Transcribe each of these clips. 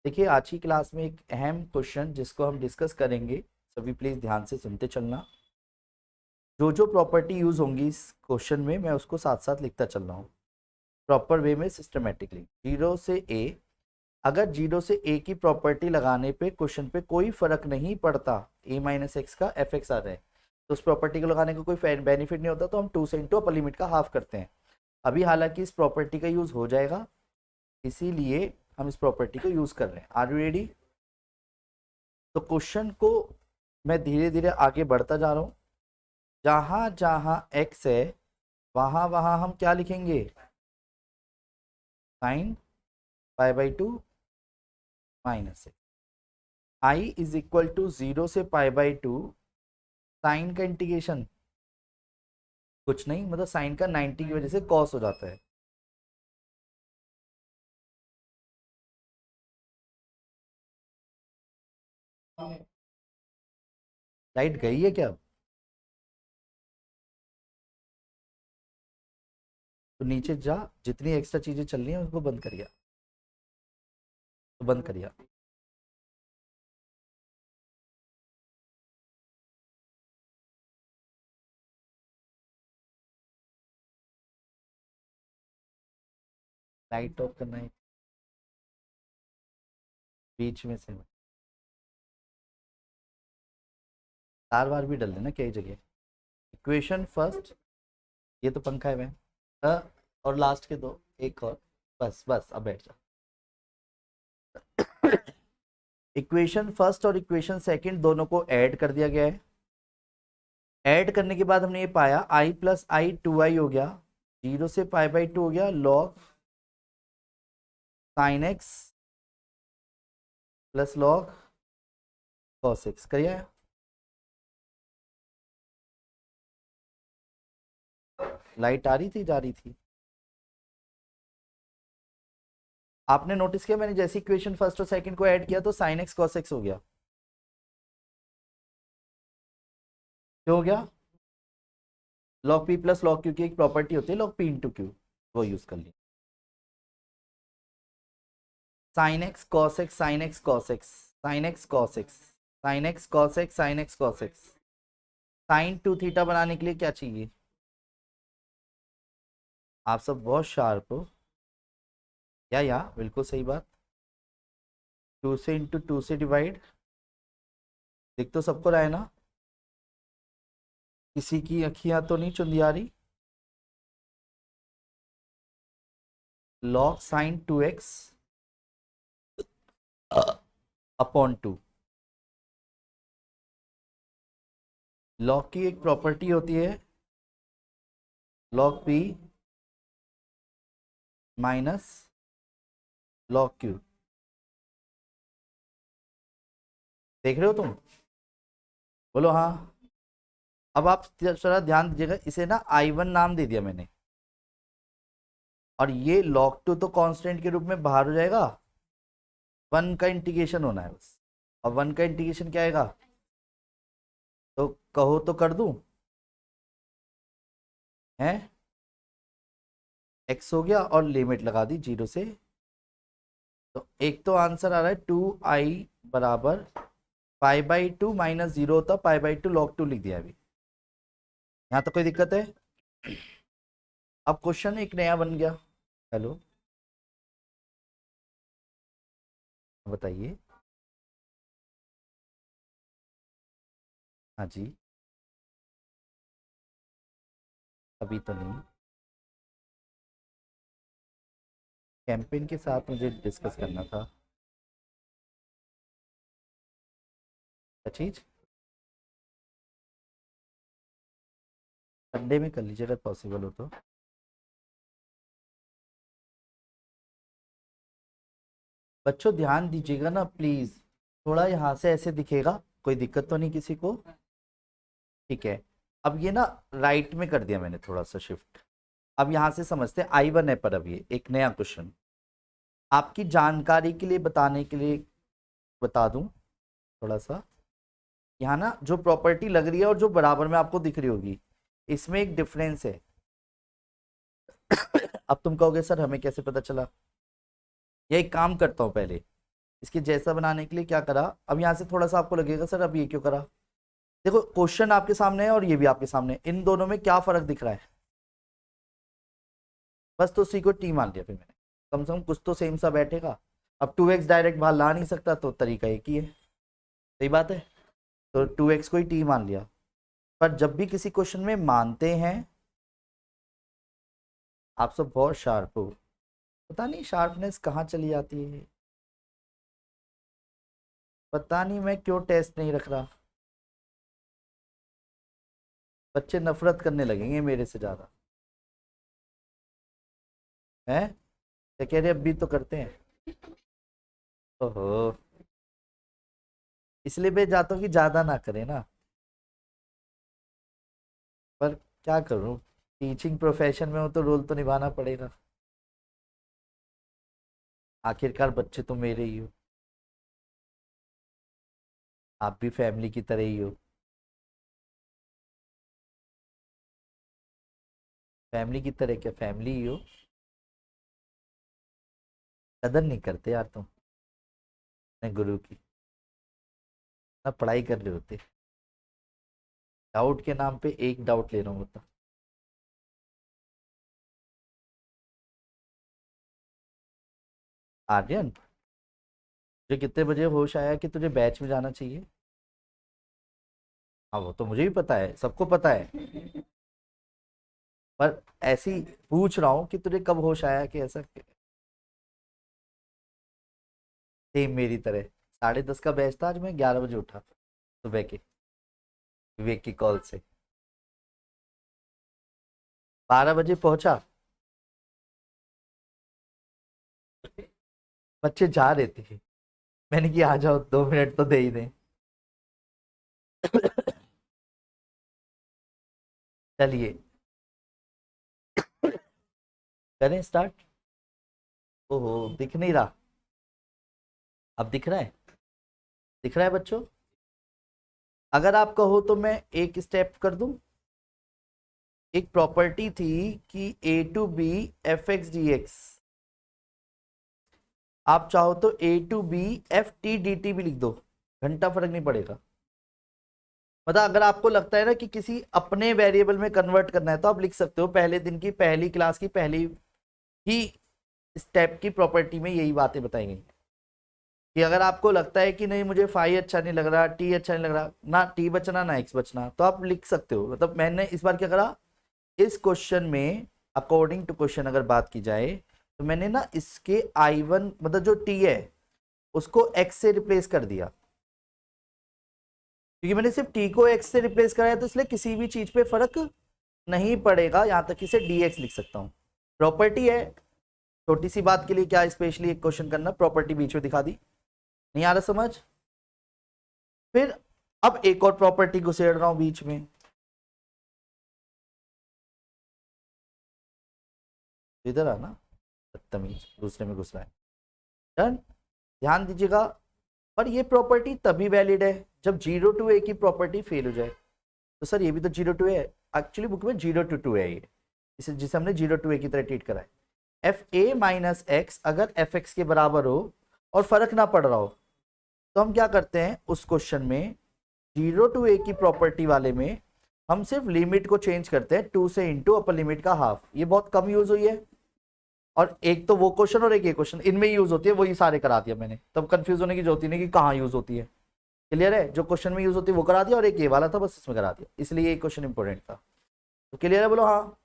देखिए आज की क्लास में एक अहम क्वेश्चन जिसको हम डिस्कस करेंगे, सभी प्लीज ध्यान से सुनते चलना। जो जो प्रॉपर्टी यूज होंगी इस क्वेश्चन में मैं उसको साथ साथ लिखता चल रहा हूँ प्रॉपर वे में सिस्टमेटिकली। जीरो से ए, अगर जीरो से ए की प्रॉपर्टी लगाने पे क्वेश्चन पे कोई फर्क नहीं पड़ता, ए माइनस एक्स का एफ एक्स आ रहा है तो उस प्रॉपर्टी को लगाने का कोई बेनिफिट नहीं होता, तो हम टू से इंटू अपर लिमिट का हाफ करते हैं। अभी हालांकि इस प्रॉपर्टी का यूज हो जाएगा, इसीलिए हम इस प्रॉपर्टी को यूज कर रहे हैं। Are you ready? तो क्वेश्चन को मैं धीरे धीरे आगे बढ़ता जा रहा हूं। जहां जहां एक्स है वहां वहां हम क्या लिखेंगे? Sine pi by two minus x. I is equal to zero से पाई बाई टू। साइन का इंटीग्रेशन कुछ नहीं, मतलब साइन का 90 की वजह से कॉस हो जाता है। लाइट गई है क्या अब? तो नीचे जा, जितनी एक्स्ट्रा चीजें चल रही हैं उसको बंद करिए, तो बंद करिए। लाइट ऑफ करना है बीच में से, तार वार भी डल देना कई जगह। इक्वेशन फर्स्ट, ये तो पंखा है मैं। और लास्ट के दो, एक और, बस बस अब बैठ जा। इक्वेशन फर्स्ट और इक्वेशन सेकंड दोनों को ऐड कर दिया गया है। ऐड करने के बाद हमने ये पाया आई प्लस आई टू आई हो गया, जीरो से पाई बाई टू हो गया log sine x plus log cos x. करिए, लाइट आ रही थी जा रही थी? आपने नोटिस किया मैंने जैसे इक्वेशन फर्स्ट और सेकंड को ऐड किया तो साइन एक्स कॉस एक्स हो गया। क्यों हो गया? Log p plus log q की एक प्रॉपर्टी होती है लॉग पी इंटू क्यू, वो यूज कर ली। Sine x cos x, sine x cos x, sine x cos x, sine x cos x, sine x cos x. Sine two theta बनाने के लिए क्या चाहिए? आप सब बहुत शार्प हो। या बिल्कुल सही बात। टू से इंटू टू से डिवाइड, दिख तो सबको रहा है ना? किसी की अखियां तो नहीं चुंधिया रही? Log sign to x upon two. Log की एक प्रॉपर्टी होती है log P minus log Q. देख रहे हो तुम? बोलो हाँ। अब आप जरा ध्यान दीजिएगा, इसे ना आई वन नाम दे दिया मैंने, और ये log टू तो कांस्टेंट के रूप में बाहर हो जाएगा। वन का इंटीग्रेशन होना है बस, और वन का इंटीग्रेशन क्या आएगा? तो कहो तो कर दूं? है एक्स हो गया और लिमिट लगा दी जीरो से। तो एक तो आंसर आ रहा है टू आई बराबर pi by two minus zero होता pi by two log two लिख दिया अभी। यहाँ तो कोई दिक्कत है? अब क्वेश्चन एक नया बन गया। हेलो, बताइए। हाँ जी। अभी तो नहीं, कैंपेन के साथ मुझे डिस्कस करना था। क्या चीज? संडे में कर लीजिए अगर पॉसिबल हो तो। बच्चों ध्यान दीजिएगा ना प्लीज, थोड़ा यहाँ से ऐसे दिखेगा, कोई दिक्कत तो नहीं किसी को? ठीक है। अब ये ना राइट में कर दिया मैंने थोड़ा सा शिफ्ट। अब यहाँ से समझते हैं आई वन है, पर अब ये एक नया क्वेश्चन आपकी जानकारी के लिए बताने के लिए बता दूं थोड़ा सा। यहाँ ना जो प्रॉपर्टी लग रही है और जो बराबर में आपको दिख रही होगी, इसमें एक डिफरेंस है। अब तुम कहोगे सर हमें कैसे पता चला? ये एक काम करता हूँ पहले, इसके जैसा बनाने के लिए क्या करा, अब यहाँ से थोड़ा सा आपको लगेगा सर अब ये क्यों करा, देखो क्वेश्चन आपके सामने है और ये भी आपके सामने है, इन दोनों में क्या फर्क दिख रहा है, बस तो उसी को टी मान लिया फिर मैंने, कम से कम कुछ तो सेम सा बैठेगा। अब 2x डायरेक्ट बाहर ला नहीं सकता तो तरीका एक ही है, सही बात है, तो 2x को ही टी मान लिया। पर जब भी किसी क्वेश्चन में मानते हैं, आप सब बहुत शार्प हो, पता नहीं शार्पनेस कहाँ चली जाती है, पता नहीं मैं क्यों टेस्ट नहीं रख रहा, बच्चे नफरत करने लगेंगे मेरे से ज्यादा, हैं क्या कह रहे अब भी तो करते हैं। ओहो, इसलिए मैं चाहता हूँ कि ज्यादा ना करें ना, पर क्या करूँ, टीचिंग प्रोफेशन में हो तो रोल तो निभाना पड़ेगा, आखिरकार बच्चे तो मेरे ही हो, आप भी फैमिली की तरह ही हो, फैमिली की तरह क्या फैमिली ही हो, कदर नहीं करते यार तुम अपने गुरु की, ना पढ़ाई कर रहे होते, डाउट के नाम पे एक डाउट ले रहा हूँ होता। आर्यन, तुझे कितने बजे होश आया कि तुझे बैच में जाना चाहिए, हाँ वो तो मुझे भी पता है, सबको पता है, पर ऐसी पूछ रहा हूँ कि तुझे कब होश आया कि ऐसा, सेम मेरी तरह 10:30 का बैच था, आज मैं 11 बजे उठा सुबह के, विवेक की कॉल से 12 बजे पहुंचा, बच्चे जा रहे थे, मैंने कि आ जाओ 2 मिनट तो दे ही दें। चलिए करें स्टार्ट। ओहो दिख नहीं रहा, अब दिख रहा है, दिख रहा है बच्चों, अगर आप कहो तो मैं एक स्टेप कर दूं, एक प्रॉपर्टी थी कि a to b f x d x, आप चाहो तो a to b f t d t भी लिख दो, घंटा फर्क नहीं पड़ेगा, मतलब अगर आपको लगता है ना कि किसी अपने वेरिएबल में कन्वर्ट करना है तो आप लिख सकते हो, पहले दिन की पहली क्लास की पहली ही स्टेप की प्रॉपर्टी में यही बातें बताई गई कि अगर आपको लगता है कि नहीं मुझे फाई अच्छा नहीं लग रहा, टी अच्छा नहीं लग रहा, ना टी बचना ना एक्स बचना, तो आप लिख सकते हो, मतलब मैंने इस बार क्या करा, इस क्वेश्चन में अकॉर्डिंग टू क्वेश्चन अगर बात की जाए तो मैंने ना इसके I1 मतलब जो टी है उसको एक्स से रिप्लेस कर दिया, क्योंकि मैंने सिर्फ टी को एक्स से रिप्लेस कराया तो इसलिए किसी भी चीज पे फर्क नहीं पड़ेगा, यहां तक इसे dx लिख सकता हूं, प्रॉपर्टी है, छोटी सी बात के लिए क्या स्पेशली एक क्वेश्चन करना, प्रॉपर्टी बीच में दिखा दी, नहीं आ रहा समझ, फिर अब एक और प्रॉपर्टी घुसेड़ रहा हूं बीच में, इधर आना, बदतमीज दूसरे में घुस रहा है, डन, ध्यान दीजिएगा, पर ये प्रॉपर्टी तभी वैलिड है जब 0 to a की प्रॉपर्टी फेल हो जाए, तो सर ये भी तो 0 to a है, एक्चुअली बुक में 0 to 2 है ये, इसे जिसे हमने 0 to a की तरह ट्रीट करा है, एफ ए माइनस एक्स अगर एफ एक्स के बराबर हो और फर्क ना पड़ रहा हो तो हम क्या करते हैं उस क्वेश्चन में 0 to a की प्रॉपर्टी वाले में हम सिर्फ लिमिट को चेंज करते हैं 2 से इंटू अपर लिमिट का हाफ, ये बहुत कम यूज हुई है, और एक तो वो क्वेश्चन और एक ये क्वेश्चन इनमें यूज होती है, वही सारे करा दिया मैंने, तब कंफ्यूज होने की जरूरत ही नहीं कि कहाँ यूज होती है, क्लियर है, जो क्वेश्चन में यूज होती है वो करा दिया और एक ये वाला था बस इसमें करा दिया, इसलिए ये क्वेश्चन इंपॉर्टेंट था, तो क्लियर है बोलो हाँ।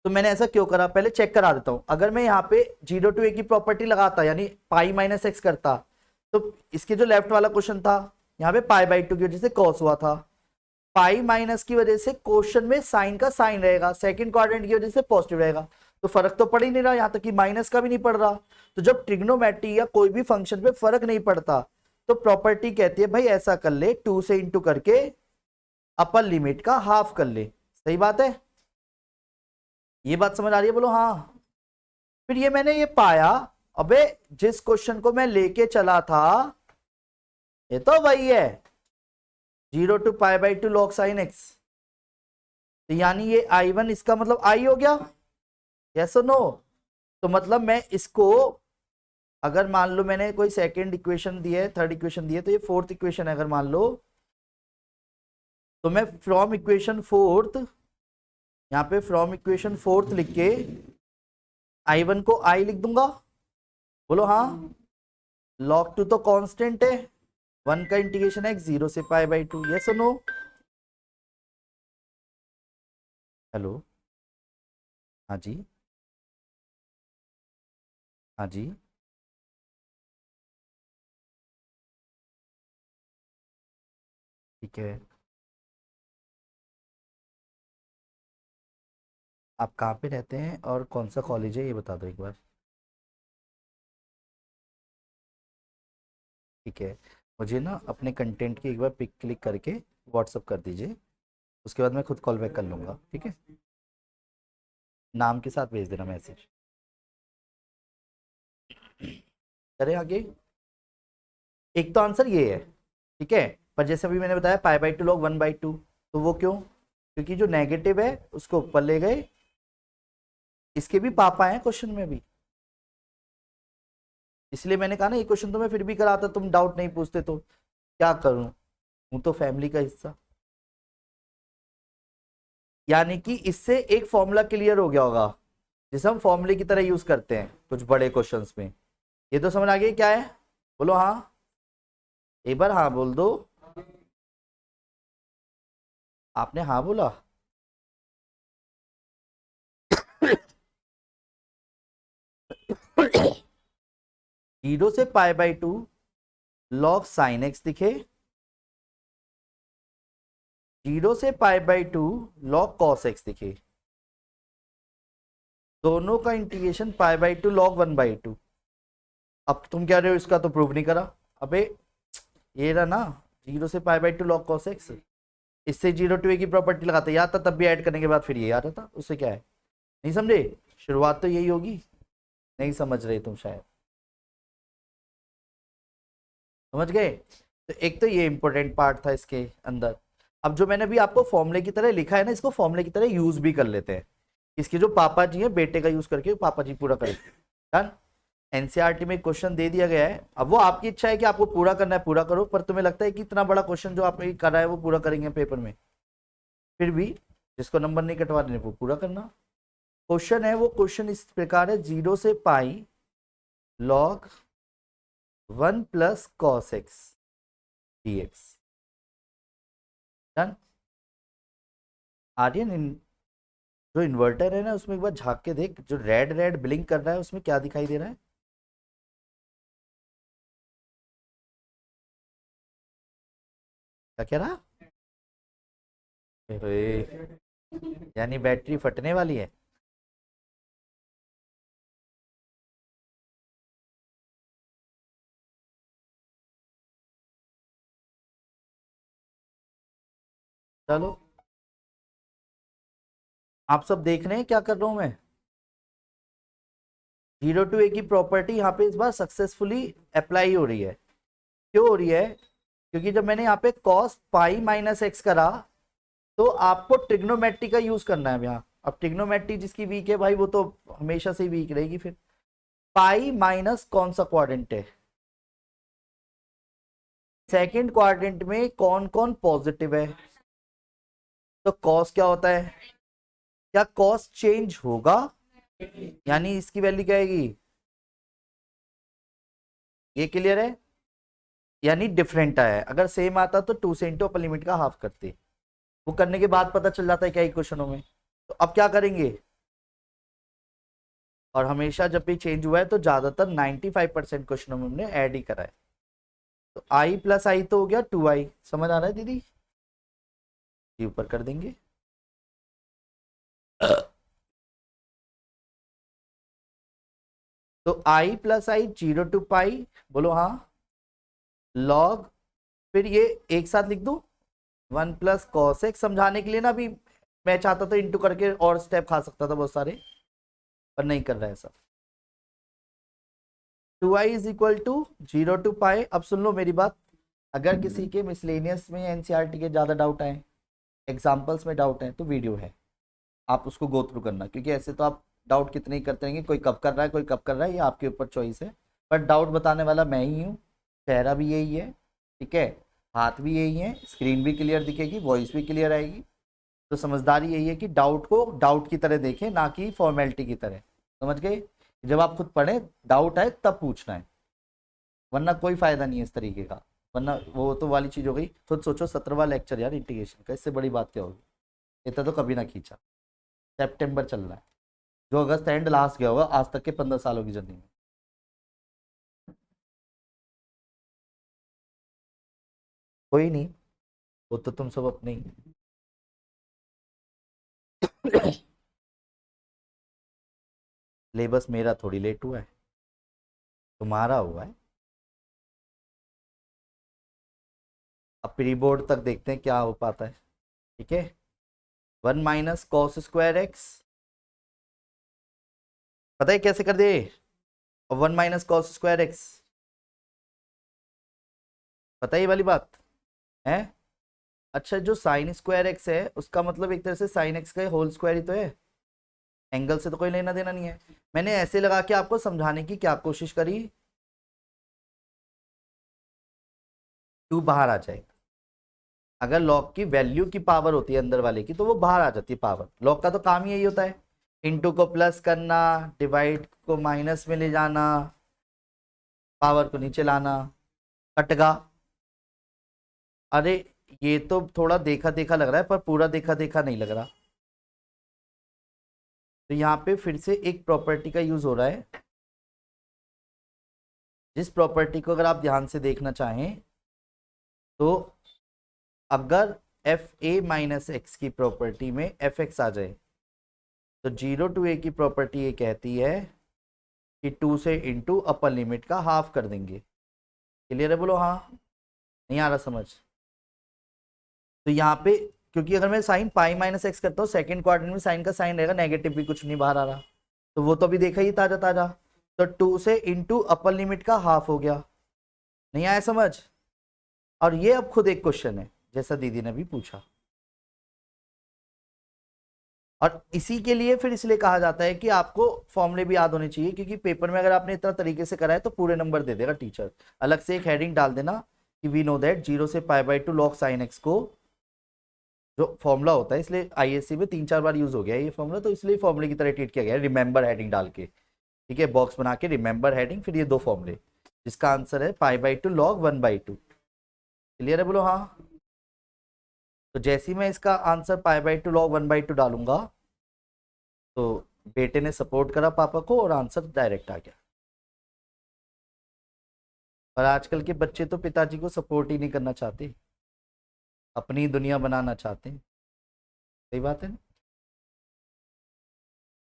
तो मैंने ऐसा क्यों करा, पहले चेक करा देता हूं, अगर मैं यहाँ पे 0 to a की प्रॉपर्टी लगाता यानी पाई माइनस एक्स करता तो इसके जो लेफ्ट वाला क्वेश्चन था यहाँ पे पाई/2 की वजह से कॉस हुआ था, पाई माइनस की वजह से क्वेश्चन में साइन का साइन रहेगा, सेकंड क्वाड्रेंट की वजह से पॉजिटिव रहेगा, तो फर्क तो पड़ ही नहीं रहा, यहाँ तक कि माइनस का भी नहीं पड़ रहा, तो जब ट्रिग्नोमेट्री या कोई भी फंक्शन पे फर्क नहीं पड़ता तो प्रॉपर्टी कहती है भाई ऐसा कर ले 2 से इंटू करके अपर लिमिट का हाफ कर ले, सही बात है, ये बात समझ आ रही है बोलो हाँ। फिर ये मैंने ये पाया, अबे जिस क्वेश्चन को मैं लेके चला था ये तो वही है 0 to π/2 log sin x, तो यानी ये I1 इसका मतलब I हो गया, यस और नो, तो मतलब मैं इसको अगर मान लो मैंने कोई सेकंड इक्वेशन दी है, थर्ड इक्वेशन दी है, तो ये फोर्थ इक्वेशन है अगर मान लो, तो मैं फ्रॉम इक्वेशन फोर्थ, यहाँ पे फ्रॉम इक्वेशन फोर्थ लिख के I1 को I लिख दूंगा। बोलो हाँ। log 2 तो कांस्टेंट है, 1 का इंटीग्रेशन है 0 से π/2, यस और नो? हेलो, हाँ जी, हाँ जी, ठीक है। आप कहाँ पे रहते हैं और कौन सा कॉलेज है ये बता दो एक बार। ठीक है, मुझे ना अपने कंटेंट की एक बार पिक क्लिक करके व्हाट्सअप कर दीजिए, उसके बाद मैं खुद कॉल बैक कर लूँगा, ठीक है? नाम के साथ भेज देना मैसेज। चले आगे। एक तो आंसर ये है, ठीक है, पर जैसे अभी मैंने बताया π/2 log 1/2, तो वो क्यों? क्योंकि जो नेगेटिव है उसको ऊपर ले गए, इसके भी पापा हैं क्वेश्चन में भी, इसलिए मैंने कहा ना ये क्वेश्चन तो मैं फिर भी कराता, तुम डाउट नहीं पूछते, तो क्या करूं, हूं तो फैमिली का हिस्सा। यानी कि इससे एक फॉर्मूला क्लियर हो गया होगा, जिसे हम फॉर्मूले की तरह यूज करते हैं कुछ बड़े क्वेश्चंस में। ये तो समझ आ गई क्या है? बोलो हाँ, एक बार हाँ बोल दो। आपने हाँ बोला? जीरो से π/2 log sin x दिखे, 0 से π/2 log cos x दिखे, दोनों का इंटीग्रेशन π/2 log 1/2। अब तुम कह रहे हो इसका तो प्रूव नहीं करा। अबे ये रहा ना, 0 से π/2 log cos x, इससे 0 to a की प्रॉपर्टी लगाते याद था, तब भी ऐड करने के बाद फिर ये आ रहा था, उससे क्या है? नहीं समझे? शुरुआत तो यही होगी। नहीं समझ रहे तुम शायद, समझ गए? तो एक तो ये इंपॉर्टेंट पार्ट था इसके अंदर। अब जो मैंने अभी आपको फॉर्मूले की तरह लिखा है ना, इसको फॉर्मूले की तरह यूज भी कर लेते हैं। इसके जो पापा जी हैं, बेटे का यूज करके पापा जी पूरा करेंगे। डन। एनसीईआरटी में क्वेश्चन दे दिया गया है, अब वो आपकी इच्छा है कि आपको पूरा करना है पूरा करो, पर तुम्हें लगता है कि इतना बड़ा क्वेश्चन जो आपने करा है वो पूरा करेंगे पेपर में, फिर भी जिसको नंबर नहीं कटवा देने वो पूरा करना। क्वेश्चन है, वो क्वेश्चन इस प्रकार है, 0 से pi log 1 plus cos x dx। Done. Aryan, जो इन्वर्टर है ना उसमें एक बार झांक के देख, जो रेड रेड ब्लिंक कर रहा है उसमें क्या दिखाई दे रहा है? क्या कह रहा? अरे, यानी बैटरी फटने वाली है। चलो, आप सब देख रहे हैं क्या कर रहा हूं मैं? 0 to a की प्रॉपर्टी यहाँ पे इस बार सक्सेसफुली अप्लाई हो रही है। क्यों हो रही है? क्योंकि जब मैंने यहाँ पे कॉस पाई माइनस एक्स करा, तो आपको ट्रिग्नोमेट्री का यूज करना है यहाँ। अब ट्रिग्नोमेट्री जिसकी वीक है भाई, वो तो हमेशा से वीक रहेगी। फिर पाई माइनस कौन सा क्वाड्रेंट है? सेकंड क्वाड्रेंट में कौन कौन पॉजिटिव है? तो कॉस क्या होता है? क्या कॉस चेंज होगा? यानी इसकी वैल्यू क्या आएगी? ये क्लियर है? यानी डिफरेंट आया है। अगर सेम आता तो 2 से इंटू अपर लिमिट का हाफ करते, वो करने के बाद पता चल जाता है क्या इक्वेशनों में। तो अब क्या करेंगे? और हमेशा जब भी चेंज हुआ है तो ज्यादातर 95% क्वेश्चनों में हमने ऐड ही करा है। तो आई प्लस आई तो हो गया 2i। समझ आ रहा है दीदी? ये ऊपर कर देंगे। तो i प्लस आई 0 to पाई, बोलो हाँ, लॉग, फिर ये एक साथ लिख दू 1 प्लस कॉस एक्स। समझाने के लिए ना, अभी मैं चाहता था इंटू करके और स्टेप खा सकता था बहुत सारे, पर नहीं कर रहा है सब। 2i is equal to 0 to pi. अब सुन लो मेरी बात, अगर किसी के मिसलेनियस में एनसीईआरटी के ज़्यादा डाउट आए, एग्जाम्पल्स में डाउट है, तो वीडियो है, आप उसको गो थ्रू करना, क्योंकि ऐसे तो आप डाउट कितने ही करते रहेंगे, कोई कब कर रहा है कोई कब कर रहा है, ये आपके ऊपर चॉइस है, पर डाउट बताने वाला मैं ही हूँ, चेहरा भी यही है, ठीक है, हाथ भी यही है, स्क्रीन भी क्लियर दिखेगी, वॉइस भी क्लियर आएगी। तो समझदारी यही है कि डाउट को डाउट की तरह देखें, ना कि फॉर्मेलिटी की तरह। समझ गए? जब आप खुद पढ़ें, डाउट आए तब पूछना है, वरना कोई फायदा नहीं है इस तरीके का। वरना वो तो वाली चीज हो गई। खुद सोचो 17वां लेक्चर यार इंटीग्रेशन का, इससे बड़ी बात क्या होगी? इतना तो कभी ना खींचा। सितंबर चल रहा है, जो अगस्त एंड लास्ट गया होगा आज तक के 15 सालों की जर्नी में। कोई नहीं, वो तो तुम सब अपने ही। सिलेबस मेरा थोड़ी लेट हुआ है, तुम्हारा हुआ है। अब प्री बोर्ड तक देखते हैं क्या हो पाता है। ठीक है, 1 - cos² x, पता है कैसे कर दे? और 1 - cos²x, पता है ये वाली बात है? अच्छा, जो sin² x है उसका मतलब एक तरह से sin x का होल स्क्वायर ही तो है, एंगल से तो कोई लेना देना नहीं है। मैंने ऐसे लगा के आपको समझाने की क्या कोशिश करी, 2 बाहर आ जाएगा। अगर लॉग की वैल्यू की पावर होती है अंदर वाले की, तो वो बाहर आ जाती है पावर। लॉग का तो काम ही यही होता है, इनटू को प्लस करना, डिवाइड को माइनस में ले जाना, पावर को नीचे लाना, कटगा। अरे ये तो थोड़ा देखा देखा लग रहा है, पर पूरा देखा देखा नहीं लग रहा। तो यहाँ पे फिर से एक प्रॉपर्टी का यूज हो रहा है, जिस प्रॉपर्टी को अगर आप ध्यान से देखना चाहें तो, अगर fa - x की प्रॉपर्टी में fx आ जाए, तो 0 to a की प्रॉपर्टी ये कहती है कि 2 से इंटू अपर लिमिट का हाफ कर देंगे। क्लियर है? बोलो हाँ। नहीं आ रहा समझ? तो यहाँ पे, क्योंकि अगर मैं साइन पाई माइनस एक्स करता हूँ, सेकंड क्वाड्रेंट में साइन का साइन रहेगा नेगेटिव, भी कुछ नहीं बाहर आ रहा, तो वो तो अभी देखा ही ताजा ताजा। तो 2 से इंटू अपर लिमिट का हाफ हो गया। नहीं आया समझ? और ये अब खुद एक क्वेश्चन है, जैसा दीदी ने भी पूछा। और इसी के लिए फिर इसलिए कहा जाता है कि आपको फॉर्मूले भी याद होने चाहिए, क्योंकि पेपर में अगर आपने इतना तरीके से करा है तो पूरे नंबर दे देगा टीचर। अलग से एक हेडिंग डाल देना कि वी नो दैट 0 से π/2 log sin x को, जो फॉर्मूला होता है, इसलिए आईएससी में 3-4 बार यूज हो गया है ये फॉर्मूला, तो इसलिए फॉर्मूले की तरह ट्रीट किया गया है, रिमेंबर हेडिंग डाल के। ठीक है, बॉक्स बना के रिमेंबर हेडिंग, फिर ये 2 फॉर्मूले, जिसका आंसर है π/2 log 1/2। क्लियर है? बोलो हाँ। तो जैसे ही मैं इसका आंसर π/2 log 1/2 डालूंगा, तो बेटे ने सपोर्ट करा पापा को और आंसर डायरेक्ट आ गया। पर आजकल के बच्चे तो पिताजी को सपोर्ट ही नहीं करना चाहते, अपनी दुनिया बनाना चाहते हैं। सही बात है ना?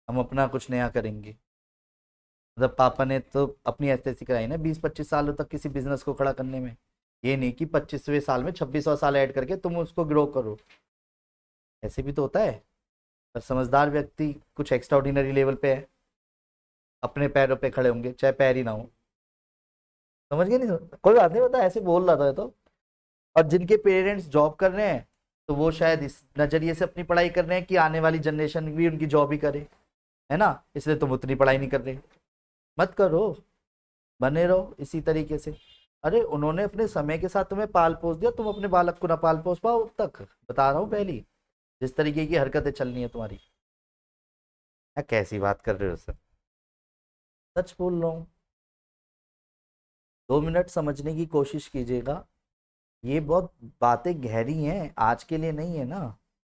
हम अपना कुछ नया करेंगे। मतलब पापा ने तो अपनी ऐसी कराई ना 20-25 सालों तक किसी बिजनेस को खड़ा करने में। ये नहीं कि 25वें साल में 26वां साल ऐड करके तुम उसको ग्रो करो। ऐसे भी तो होता है। पर समझदार व्यक्ति कुछ एक्स्ट्रा ऑर्डिनरी लेवल पे है, अपने पैरों पे खड़े होंगे चाहे पैर ही ना हो। समझ गए? नहीं कोई बात नहीं, बता ऐसे बोल रहा था ये तो। और जिनके पेरेंट्स जॉब कर रहे हैं, तो वो शायद इस नजरिए से अपनी पढ़ाई कर रहे हैं कि आने वाली जनरेशन भी उनकी जॉब ही करे, है ना? इसलिए तुम उतनी पढ़ाई नहीं कर रहे। मत करो, बने रहो इसी तरीके से। अरे उन्होंने अपने समय के साथ तुम्हें पाल पोस दिया, तुम अपने बालक को ना पाल पोस पाओ अब तक। बता रहा हूँ पहली, जिस तरीके की हरकतें चलनी है तुम्हारी। कैसी बात कर रहे हो सर? सच बोल रहा हूँ। 2 मिनट समझने की कोशिश कीजिएगा। ये बहुत बातें गहरी हैं, आज के लिए नहीं है ना।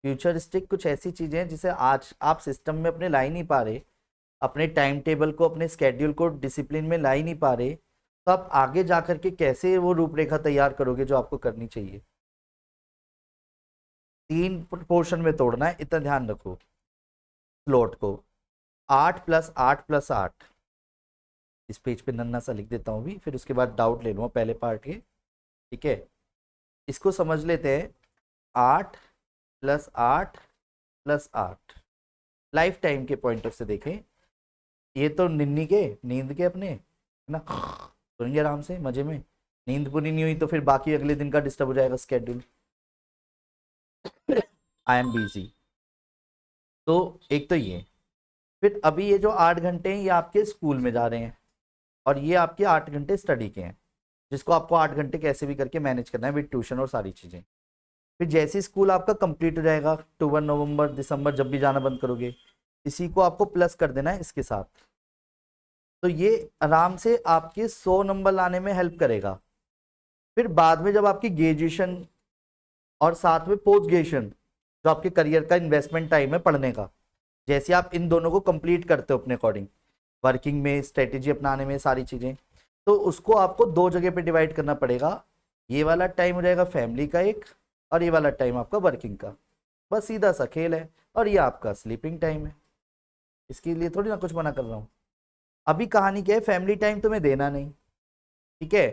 फ्यूचरिस्टिक कुछ ऐसी चीजें हैं जिसे आज आप सिस्टम में अपने ला ही नहीं पा रहे, अपने टाइम टेबल को, अपने स्केड्यूल को डिसिप्लिन में ला ही नहीं पा रहे, तो आप आगे जा करके कैसे वो रूपरेखा तैयार करोगे जो आपको करनी चाहिए? 3 पोर्शन में तोड़ना है, इतना ध्यान रखो। स्लोट को 8 + 8 + 8, इस पेज पे नन्ना सा लिख देता हूँ भी, फिर उसके बाद डाउट ले लूँगा पहले पार्ट के। ठीक है, इसको समझ लेते हैं। 8 + 8 + 8, लाइफ टाइम के पॉइंट ऑफ से देखें, ये तो निन्नी के, नींद के अपने, है ना? सोएंगे आराम से मजे में। नींद पूरी नहीं हुई तो फिर बाकी अगले दिन का डिस्टर्ब हो जाएगा स्केड्यूल। I am busy. तो एक तो ये, फिर अभी ये जो 8 घंटे हैं ये आपके स्कूल में जा रहे हैं, और ये आपके 8 घंटे स्टडी के हैं, जिसको आपको 8 घंटे कैसे भी करके मैनेज करना है विद ट्यूशन और सारी चीज़ें। फिर जैसे ही स्कूल आपका कंप्लीट हो जाएगा, अक्टूबर नवंबर दिसंबर जब भी जाना बंद करोगे, इसी को आपको प्लस कर देना है इसके साथ। तो ये आराम से आपके 100 नंबर लाने में हेल्प करेगा। फिर बाद में जब आपकी ग्रेजुएशन और साथ में पोस्ट ग्रेजुएशन, जो आपके करियर का इन्वेस्टमेंट टाइम है पढ़ने का, जैसे आप इन दोनों को कंप्लीट करते हो अपने अकॉर्डिंग, वर्किंग में स्ट्रेटेजी अपनाने में सारी चीज़ें, तो उसको आपको 2 जगह पे डिवाइड करना पड़ेगा। ये वाला टाइम हो जाएगा फैमिली का एक, और ये वाला टाइम आपका वर्किंग का। बस सीधा सा खेल है। और ये आपका स्लीपिंग टाइम है, इसके लिए थोड़ी ना कुछ मना कर रहा हूँ। अभी कहानी क्या है, फैमिली टाइम तुम्हें देना नहीं, ठीक है,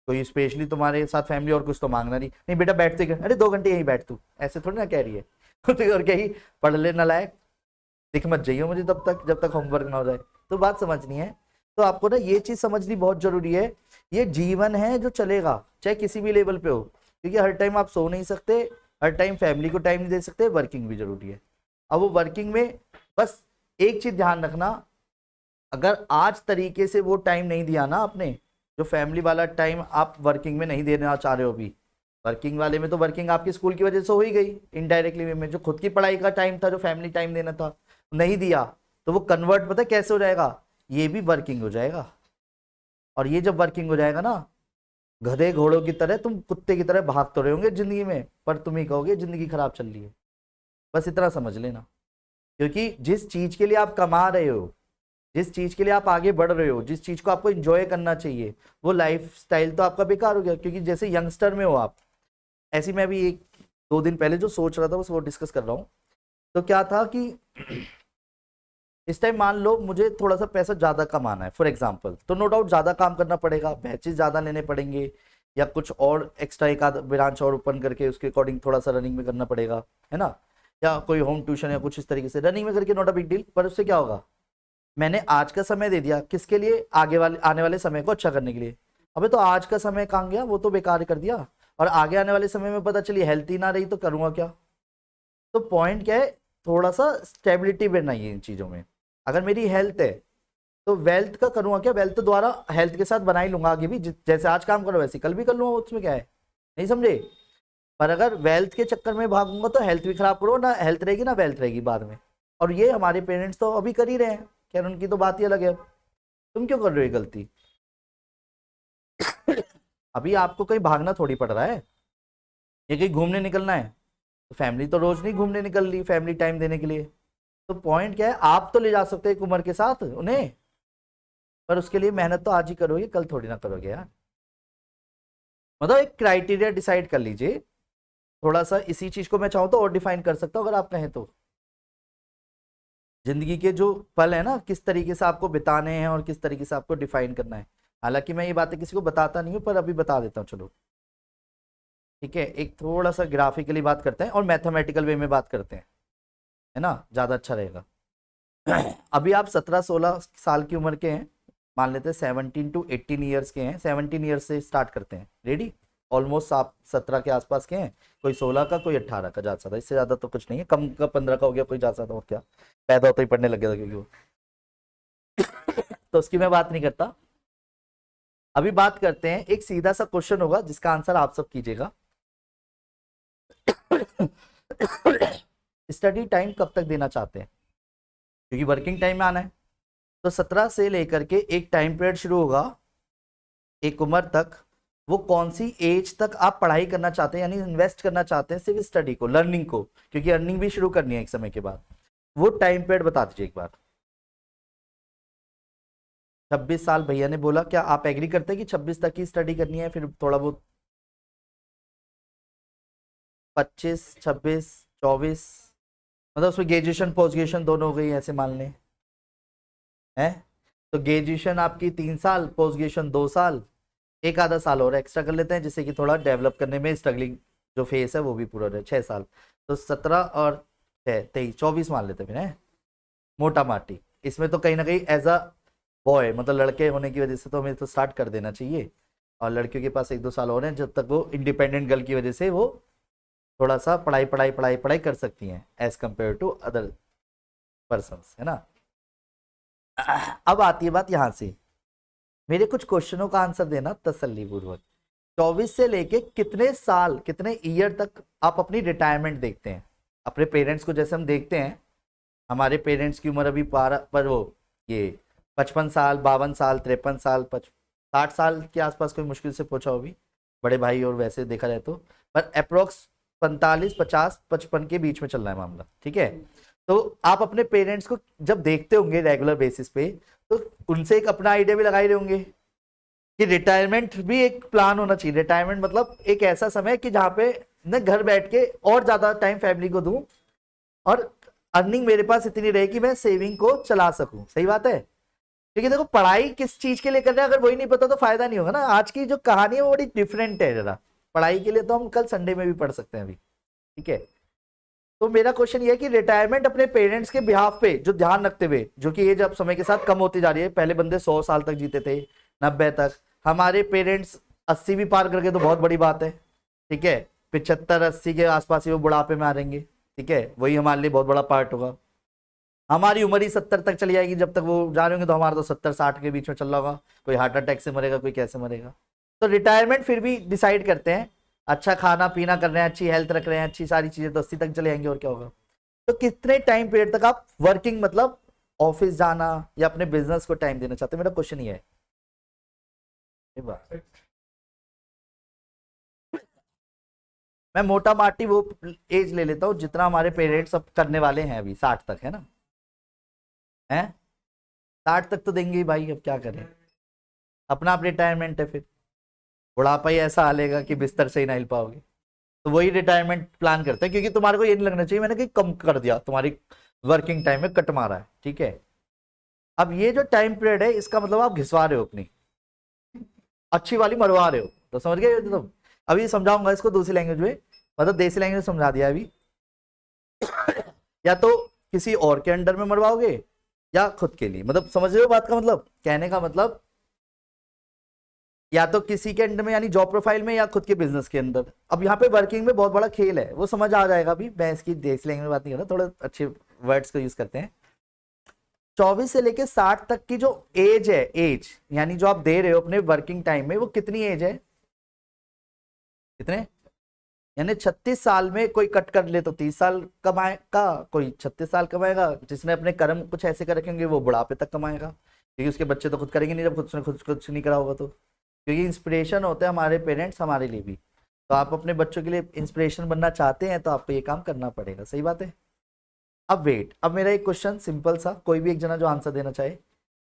कोई स्पेशली तुम्हारे साथ फैमिली और कुछ तो मांगना नहीं, नहीं बेटा बैठते क्या, अरे 2 घंटे यहीं बैठ तू, ऐसे थोड़ी ना कह रही है। तो और क्या ही पढ़ लेना लायक, दिख मत जाइए मुझे तब तक जब तक होमवर्क ना हो जाए। तो बात समझनी है। तो आपको ना ये चीज समझनी बहुत जरूरी है, ये जीवन है जो चलेगा चाहे किसी भी लेवल पे हो, क्योंकि हर टाइम आप सो नहीं सकते, हर टाइम फैमिली को टाइम नहीं दे सकते, वर्किंग भी जरूरी है। अब वो वर्किंग में बस एक चीज ध्यान रखना, अगर आज तरीके से वो टाइम नहीं दिया ना आपने, जो फैमिली वाला टाइम आप वर्किंग में नहीं देना चाह रहे हो अभी, वर्किंग वाले में तो वर्किंग आपकी स्कूल की वजह से हो ही गई इनडायरेक्टली वे में, जो खुद की पढ़ाई का टाइम था, जो फैमिली टाइम देना था, नहीं दिया, तो वो कन्वर्ट पता है कैसे हो जाएगा, ये भी वर्किंग हो जाएगा। और ये जब वर्किंग हो जाएगा ना, गधे घोड़ों की तरह तुम कुत्ते की तरह भाग तो रहे होंगे जिंदगी में, पर तुम ही कहोगे जिंदगी खराब चल रही है। बस इतना समझ लेना, क्योंकि जिस चीज के लिए आप कमा रहे हो, जिस चीज के लिए आप आगे बढ़ रहे हो, जिस चीज को आपको एंजॉय करना चाहिए, वो लाइफ स्टाइल तो आपका बेकार हो गया। क्योंकि जैसे यंगस्टर में हो आप, ऐसी मैं भी 1-2 दिन पहले जो सोच रहा था बस वो डिस्कस कर रहा हूँ। तो क्या था कि इस टाइम मान लो मुझे थोड़ा सा पैसा ज्यादा कमाना है फॉर एग्जाम्पल, तो नो डाउट ज्यादा काम करना पड़ेगा, बैचेस ज्यादा लेने पड़ेंगे, या कुछ और एक्स्ट्रा एक आध ब्रांच और ओपन करके उसके अकॉर्डिंग थोड़ा सा रनिंग में करना पड़ेगा, है ना, या कोई होम ट्यूशन या कुछ इस तरीके से रनिंग में करके, नॉट अ बिग डील। पर उससे क्या होगा, मैंने आज का समय दे दिया किसके लिए, आगे वाले आने वाले समय को अच्छा करने के लिए। अबे तो आज का समय कहाँ गया, वो तो बेकार कर दिया, और आगे आने वाले समय में पता चली हेल्थ ही ना रही तो करूंगा क्या। तो पॉइंट क्या है, थोड़ा सा स्टेबिलिटी बनाइए इन चीजों में। अगर मेरी हेल्थ है तो वेल्थ का करूंगा क्या, वेल्थ द्वारा हेल्थ के साथ बना ही लूंगा आगे भी, जैसे आज काम करो वैसे कल भी कर लूंगा, उसमें क्या है, नहीं समझे। पर अगर वेल्थ के चक्कर में भागूंगा तो हेल्थ भी खराब करो, ना हेल्थ रहेगी ना वेल्थ रहेगी बाद में। और ये हमारे पेरेंट्स तो अभी कर ही रहे हैं, खैर उनकी तो बात ही अलग है। तुम क्यों कर रहे हो ये गलती। अभी आपको कहीं भागना थोड़ी पड़ रहा है, ये कहीं घूमने निकलना है, तो फैमिली तो रोज नहीं घूमने निकल रही फैमिली टाइम देने के लिए। तो पॉइंट क्या है, आप तो ले जा सकते हैं एक उम्र के साथ उन्हें, पर उसके लिए मेहनत तो आज ही करोगे, कल थोड़ी ना करोगे यार। मतलब एक क्राइटेरिया डिसाइड कर लीजिए थोड़ा सा, इसी चीज को मैं चाहूँ तो और डिफाइन कर सकता हूँ अगर आप कहें तो। जिंदगी के जो पल है ना, किस तरीके से आपको बिताने हैं और किस तरीके से आपको डिफाइन करना है। हालांकि मैं ये बातें किसी को बताता नहीं हूँ, पर अभी बता देता हूँ चलो, ठीक है। एक थोड़ा सा ग्राफिकली बात करते हैं और मैथमेटिकल वे में बात करते हैं, है ना, ज्यादा अच्छा रहेगा। अभी आप 17-16 साल की उम्र के हैं, मान लेते हैं 17 to 18 ईयर्स के हैं, 17 ईयर्स से स्टार्ट करते हैं, रेडी। ऑलमोस्ट आप 17 के आसपास के हैं, कोई 16 का कोई 18 का, ज्यादा ज्यादा इससे ज्यादा तो कुछ नहीं है, कम का 15 का हो गया कोई, ज्यादा और क्या, पैदा होता ही पढ़ने लग गया था क्योंकि वो। तो उसकी मैं बात नहीं करता, अभी बात करते हैं, एक सीधा सा क्वेश्चन होगा जिसका आंसर आप सब कीजिएगा। स्टडी टाइम कब तक देना चाहते हैं, क्योंकि वर्किंग टाइम में आना है। तो 17 से लेकर के एक टाइम पीरियड शुरू होगा, एक उम्र तक, वो कौन सी एज तक आप पढ़ाई करना चाहते हैं, यानी इन्वेस्ट करना चाहते हैं सिर्फ स्टडी को, लर्निंग को, क्योंकि अर्निंग भी शुरू करनी है एक समय के बाद। वो टाइम पीरियड बता दीजिए एक बार। 26 साल भैया ने बोला, क्या आप एग्री करते हैं कि 26 तक की स्टडी करनी है, फिर थोड़ा बहुत 25, 26, 24, मतलब उसमें ग्रेजुएशन पोस्ट ग्रेजुएशन दोनों हो गई ऐसे मान लें, है। तो ग्रेजुएशन आपकी 3 साल, पोस्ट ग्रेजुएशन 2 साल, एक आधा साल और एक्स्ट्रा कर लेते हैं जिससे कि थोड़ा डेवलप करने में स्ट्रगलिंग जो फेस है वो भी पूरा रहे, 6 साल। तो 17 और 6, 23, 24 मान लेते हैं फिर, है मोटा माटी। इसमें तो कहीं ना कहीं एज अ बॉय, मतलब लड़के होने की वजह से तो हमें तो स्टार्ट कर देना चाहिए, और लड़कियों के पास 1-2 साल और हैं जब तक वो इंडिपेंडेंट गर्ल की वजह से वो थोड़ा सा पढ़ाई पढ़ाई पढ़ाई पढ़ाई कर सकती हैं as compare to other person, है ना। अब आती है बात यहाँ से, मेरे कुछ क्वेश्चनों का आंसर देना तसल्लीपूर्वक। 24 से लेके कितने साल, कितने ईयर तक आप अपनी रिटायरमेंट देखते हैं? अपने पेरेंट्स को जैसे हम देखते हैं, हमारे पेरेंट्स की उम्र अभी पर वो ये 55 साल, 52 साल, 53 साल, 60 साल के आसपास कोई मुश्किल से पहुंचा हो भी, बड़े भाई, और वैसे देखा जाए तो, पर अप्रोक्स 45, 50, 55 के बीच में चल रहा है मामला, ठीक है। तो आप अपने पेरेंट्स को जब देखते होंगे रेगुलर बेसिस पे, तो उनसे एक अपना आइडिया भी लगाए रहे होंगे कि रिटायरमेंट भी एक प्लान होना चाहिए। रिटायरमेंट मतलब एक ऐसा समय कि जहाँ पे मैं घर बैठ के और ज्यादा टाइम फैमिली को दूं, और अर्निंग मेरे पास इतनी रहे कि मैं सेविंग को चला सकूं। सही बात है। क्योंकि देखो, पढ़ाई किस चीज के लिए कर रहे हैं, अगर वही नहीं पता तो फायदा नहीं होगा ना। आज की जो कहानी है वो बड़ी डिफरेंट है जरा। पढ़ाई के लिए तो हम कल संडे में भी पढ़ सकते हैं अभी, ठीक है। तो मेरा क्वेश्चन ये है कि रिटायरमेंट अपने पेरेंट्स के बिहाफ पे जो ध्यान रखते हुए, जो कि एज अब समय के साथ कम होती जा रही है, पहले बंदे 100 साल तक जीते थे, 90 तक, हमारे पेरेंट्स 80 भी पार कर गए तो बहुत बड़ी बात है, ठीक है। 75, 80 के आसपास ही वो बुढ़ापे में आ रहेंगे, ठीक है। वही हमारे लिए बहुत बड़ा पार्ट होगा। हमारी उम्र ही 70 तक चली जाएगी, जब तक वो जा रहे होंगे तो हमारा तो 70-60 के बीच में चल रहा होगा। कोई हार्ट अटैक से मरेगा, कोई कैसे मरेगा। तो रिटायरमेंट फिर भी डिसाइड करते हैं, अच्छा खाना पीना कर रहे हैं, अच्छी हेल्थ रख रहे हैं, अच्छी सारी चीजें, तो 80 तक चले जाएंगे, और क्या होगा। तो कितने टाइम पीरियड तक आप वर्किंग, मतलब ऑफिस जाना या अपने बिजनेस को टाइम देना चाहते हैं, मेरा क्वेश्चन ये है। ये बात मैं मोटा माटी वो एज ले लेता हूँ जितना हमारे पेरेंट्स अब करने वाले हैं, अभी 60 तक है ना, है 60 तक तो देंगे ही भाई, अब क्या करें। अपना आप रिटायरमेंट है, फिर बुढ़ापा ही ऐसा आलेगा कि बिस्तर से ही ना हिल पाओगे। तो वही रिटायरमेंट प्लान करते हैं, क्योंकि तुम्हारे को ये नहीं लगना चाहिए मैंने कहीं कम कर दिया, तुम्हारी वर्किंग टाइम में कट मारा है, ठीक है। अब ये जो टाइम पीरियड है, इसका मतलब आप घिसवा रहे हो अपनी, अच्छी वाली मरवा रहे हो। तो समझ गए तुम। अभी समझाऊंगा इसको दूसरी लैंग्वेज में, मतलब देसी लैंग्वेज में समझा दिया अभी। या तो किसी और के अंडर में मरवाओगे, या खुद के लिए, मतलब समझ रहे हो बात का मतलब, कहने का मतलब, या तो किसी के अंडर में यानी जॉब प्रोफाइल में, या खुद के बिजनेस के अंदर। अब यहाँ पे वर्किंग में बहुत बड़ा खेल है, वो समझ आ जाएगा अभी, मैं इसकी देसी लैंग्वेज में बात नहीं कर रहा, थोड़े अच्छे वर्ड्स को यूज करते हैं। 24 से लेके 60 तक की जो एज है, एज यानी जो आप दे रहे हो अपने वर्किंग टाइम में, वो कितनी एज है, कितने, यानी 36 साल में कोई कट कर ले तो 30 साल कमाएगा, कोई 36 साल कमाएगा। जिसने अपने कर्म कुछ ऐसे कर रखेंगे वो बुढ़ापे तक कमाएगा, क्योंकि उसके बच्चे तो खुद करेंगे नहीं, जब खुद ने खुद कुछ नहीं करा होगा तो। क्योंकि इंस्पिरेशन होते हैं हमारे पेरेंट्स हमारे लिए भी। तो आप अपने बच्चों के लिए इंस्पिरेशन बनना चाहते हैं तो आपको ये काम करना पड़ेगा। सही बात है। अब वेट, अब मेरा एक क्वेश्चन सिंपल सा, कोई भी एक जना जो आंसर देना चाहे।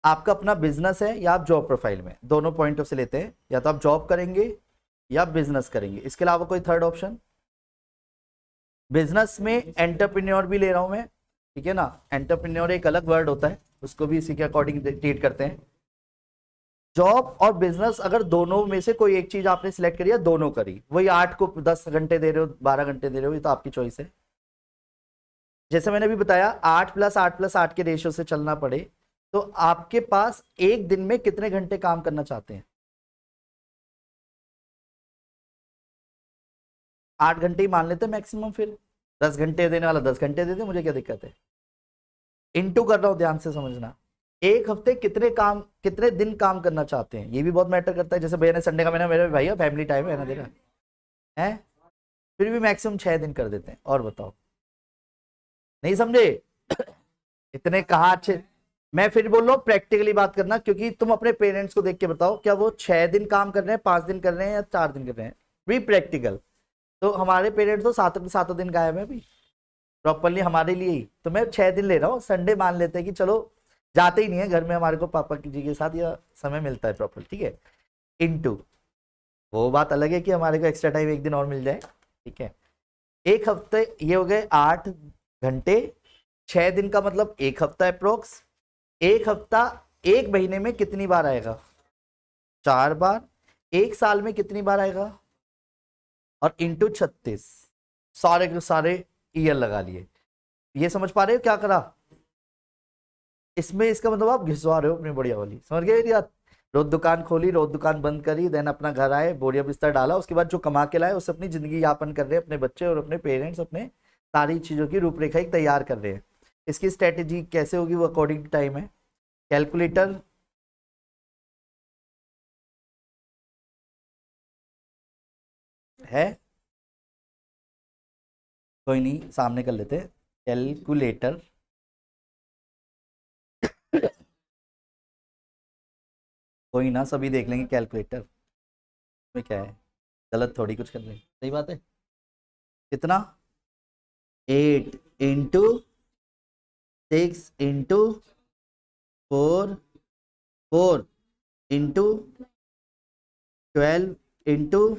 आपका अपना बिजनेस है या आप जॉब प्रोफाइल में, दोनों पॉइंट ऑफ से लेते हैं, या तो आप जॉब करेंगे या बिजनेस करेंगे, इसके अलावा कोई थर्ड ऑप्शन। बिजनेस में एंटरप्रेन्योर भी ले रहा हूं मैं, ठीक है ना। एंटरप्रेन्योर एक अलग वर्ड होता है, उसको भी इसी के अकॉर्डिंग ट्रीट करते हैं। जॉब और बिजनेस, अगर दोनों में से कोई एक चीज आपने सिलेक्ट करी है, दोनों करी, वही 8 को 10 घंटे दे रहे हो, 12 घंटे दे रहे हो, ये तो आपकी चॉइस है। जैसे मैंने अभी बताया, 8+8+8 के रेशियो से चलना पड़े तो आपके पास एक दिन में कितने घंटे काम करना चाहते हैं? 8 घंटे ही मान लेते हैं मैक्सिमम, फिर 10 घंटे देने वाला 10 घंटे दे दे, मुझे क्या दिक्कत है। इंटू कर रहा हूं, ध्यान से समझना। एक हफ्ते कितने दिन काम करना चाहते हैं, ये भी बहुत मैटर करता है। जैसे भैया ने संडे का, मैंने मेरे भैया फैमिली टाइम है ना देना है, फिर भी मैक्सिमम 6 दिन कर देते हैं। और बताओ, नहीं समझे? इतने कहा अच्छे। मैं फिर बोल रहा हूँ प्रैक्टिकली बात करना, क्योंकि तुम अपने पेरेंट्स को देख के बताओ, क्या वो 6 दिन काम कर रहे हैं, 5 दिन कर रहे हैं, या 4 दिन कर रहे हैं, भी प्रैक्टिकल। तो हमारे पेरेंट्स तो सातों के सातों दिन गायब है अभी, प्रॉपरली हमारे लिए ही। तो मैं 6 दिन ले रहा हूँ, संडे मान लेते हैं कि चलो जाते ही नहीं है घर में हमारे को पापा जी के साथ, या समय मिलता है प्रॉपर, ठीक है। इनटू, वो बात अलग है कि हमारे को एक्स्ट्रा टाइम एक दिन और मिल जाए, ठीक है। एक हफ्ते ये हो गए 8 घंटे, 6 दिन का मतलब एक हफ्ता अप्रोक्स। एक हफ्ता एक महीने में कितनी बार आएगा? 4 बार। एक साल में कितनी बार आएगा? और इंटू 36, सारे के सारे ईयर लगा लिए। ये समझ पा रहे हो क्या करा इसमें? इसका मतलब आप घिसवा रहे हो अपनी बढ़िया वाली, समझ गए यार। रोज दुकान खोली, रोज दुकान बंद करी, देन अपना घर आए, बोरिया बिस्तर डाला, उसके बाद जो कमा के लाए उससे अपनी जिंदगी यापन कर रहे हैं, अपने बच्चे और अपने पेरेंट्स, अपने सारी चीजों की रूपरेखा एक तैयार कर रहे हैं। इसकी स्ट्रेटेजी कैसे होगी वो अकॉर्डिंग टू टाइम है। कैलकुलेटर है? कोई नहीं, सामने कर लेते हैं। कैलकुलेटर कोई ना, सभी देख लेंगे कैलकुलेटर में क्या है, गलत थोड़ी कुछ कर लेंगे, सही बात है। कितना? 8 × 6 × 4, 4 × 12 ×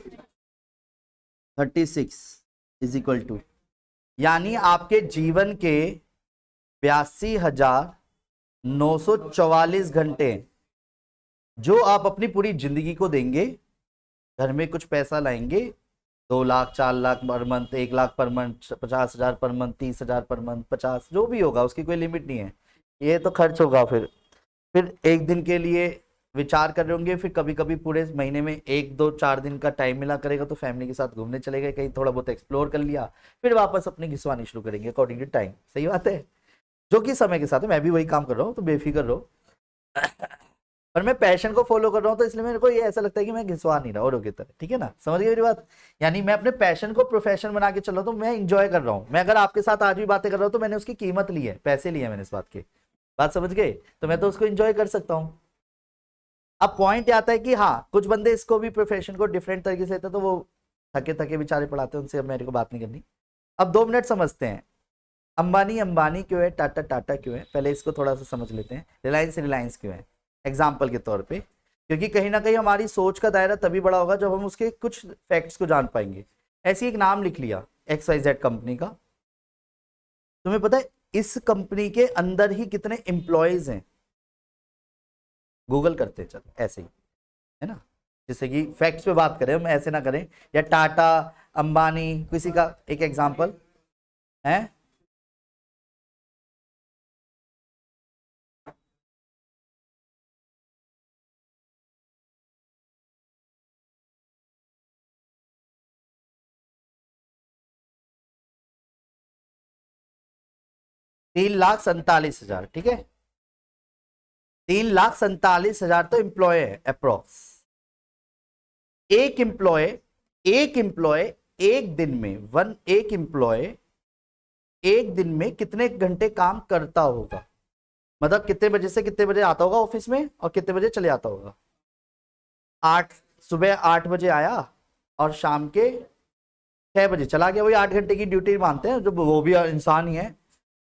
36 यानी आपके जीवन के 82,944 घंटे जो आप अपनी पूरी जिंदगी को देंगे, घर में कुछ पैसा लाएंगे, 2 lakh 4 lakh per month, 1 lakh per month, 50,000 per month, 30,000 per month, 50, जो भी होगा उसकी कोई लिमिट नहीं है। ये तो खर्च होगा। फिर एक दिन के लिए विचार कर रहे होंगे, फिर कभी कभी पूरे महीने में 1 2 4 दिन का टाइम मिला करेगा तो फैमिली के साथ घूमने चले गए, कहीं थोड़ा बहुत एक्सप्लोर कर लिया, फिर वापस अपनी घिसवानी शुरू करेंगे अकॉर्डिंग टू टाइम। सही बात है, जो कि समय के साथ है। मैं भी वही काम कर रहा हूँ, तो बेफिक्र रहो। पर मैं पैशन को फॉलो कर रहा हूँ, तो इसलिए मेरे को ये ऐसा लगता है कि मैं घिसवा नहीं रहा औरों की तरह। ठीक है ना, समझ गए मेरी बात? यानी मैं अपने पैशन को प्रोफेशन बना के चल रहा हूँ, तो मैं इंजॉय कर रहा हूँ। मैं अगर आपके साथ आज भी बातें कर रहा हूँ तो मैंने उसकी कीमत ली है, पैसे लिए मैंने इस बात के। बात समझ गए? तो मैं तो उसको इंजॉय कर सकता हूँ। अब पॉइंट आता है कि हाँ, कुछ बंदे इसको भी प्रोफेशन को डिफरेंट तरीके से लेते हैं, तो वो थके थके बेचारे पढ़ाते हैं, उनसे अब मेरे को बात नहीं करनी। अब 2 मिनट समझते हैं, अंबानी अंबानी क्यों है, टाटा टाटा क्यों है, पहले इसको थोड़ा सा समझ लेते हैं। रिलायंस रिलायंस क्यों है, एग्जाम्पल के तौर पे, क्योंकि कहीं ना कहीं हमारी सोच का दायरा तभी बड़ा होगा जब हम उसके कुछ फैक्ट्स को जान पाएंगे। ऐसी एक नाम लिख लिया, XYZ कंपनी का। तुम्हें पता है इस कंपनी के अंदर ही कितने एम्प्लॉयज हैं? गूगल करते हैं, चल ऐसे ही, है ना, जैसे कि फैक्ट्स पे बात करें हम, ऐसे ना करें। या टाटा अंबानी किसी का एक एग्जांपल है। 3,47,000, ठीक है। 3,47,000 तो एम्प्लॉय है अप्रोक्स। एक एम्प्लॉय एक दिन में एक एम्प्लॉय एक दिन में कितने घंटे काम करता होगा? मतलब कितने बजे से कितने बजे आता होगा ऑफिस में और कितने बजे चले आता होगा? 8, सुबह 8 बजे आया और शाम के 6 बजे चला गया। वही 8 घंटे की ड्यूटी मानते हैं, जो वो भी इंसान ही है।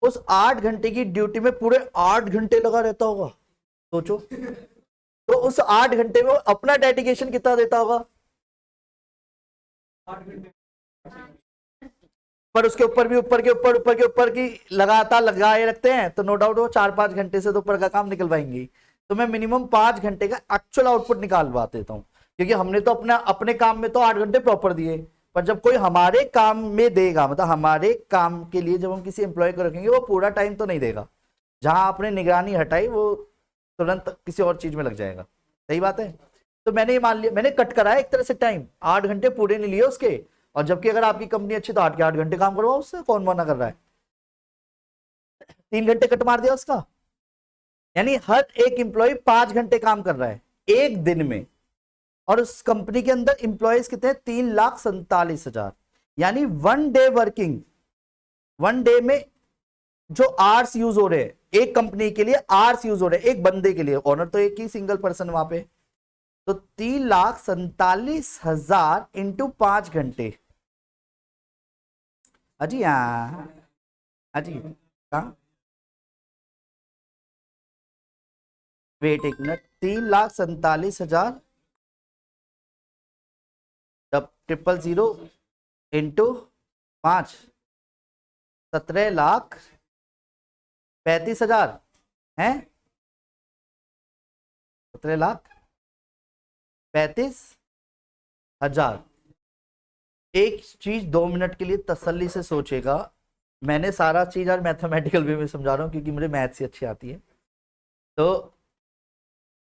उस 8 घंटे की ड्यूटी में पूरे 8 घंटे लगा रहता होगा, सोचो। तो उस 8 घंटे में वो अपना डेडिकेशन कितना देता होगा? पर उसके ऊपर भी ऊपर की लगातार लगाए रखते हैं, तो नो डाउट वो 4 5 घंटे से तो ऊपर का काम निकल पाएंगे। तो मैं मिनिमम 5 घंटे का एक्चुअल आउटपुट निकालवा देता हूँ, क्योंकि हमने तो अपने काम में तो 8 घंटे प्रॉपर दिए। पर जब कोई हमारे काम में देगा, मतलब हमारे काम के लिए जब हम किसी एम्प्लॉय को रखेंगे, वो पूरा टाइम तो नहीं देगा। जहां आपने निगरानी हटाई वो तुरंत किसी और चीज में लग जाएगा। सही बात है। तो मैंने ये मान लिया, मैंने कट कराया एक तरह से टाइम, 8 घंटे पूरे नहीं लिए उसके। और जबकि अगर आपकी कंपनी अच्छी तो 8 के 8 घंटे काम करवाओ उससे, कौन मना कर रहा है? 3 घंटे कट मार दिया उसका। यानी हर एक एम्प्लॉय 5 घंटे काम कर रहा है एक दिन में। और उस कंपनी के अंदर इंप्लॉयज कितने? 3,47,000। यानी 1 डे वर्किंग, 1 डे में जो आवर्स यूज हो रहे हैं, एक कंपनी के लिए आवर्स यूज हो रहे हैं, एक बंदे के लिए, ओनर तो एक ही सिंगल पर्सन वहां पे। तो 3,47,000 इंटू 5 घंटे। अजी हाँ, अजी हाँ, वेट एक मिनट। 3,47,000 तब 000 इंटू 5, 17,35,000 है। 17,35,000। एक चीज 2 मिनट के लिए तसल्ली से सोचेगा। मैंने सारा चीज आज मैथमेटिकल वे में समझा रहा हूं, क्योंकि मुझे मैथ्स ही अच्छी आती है। तो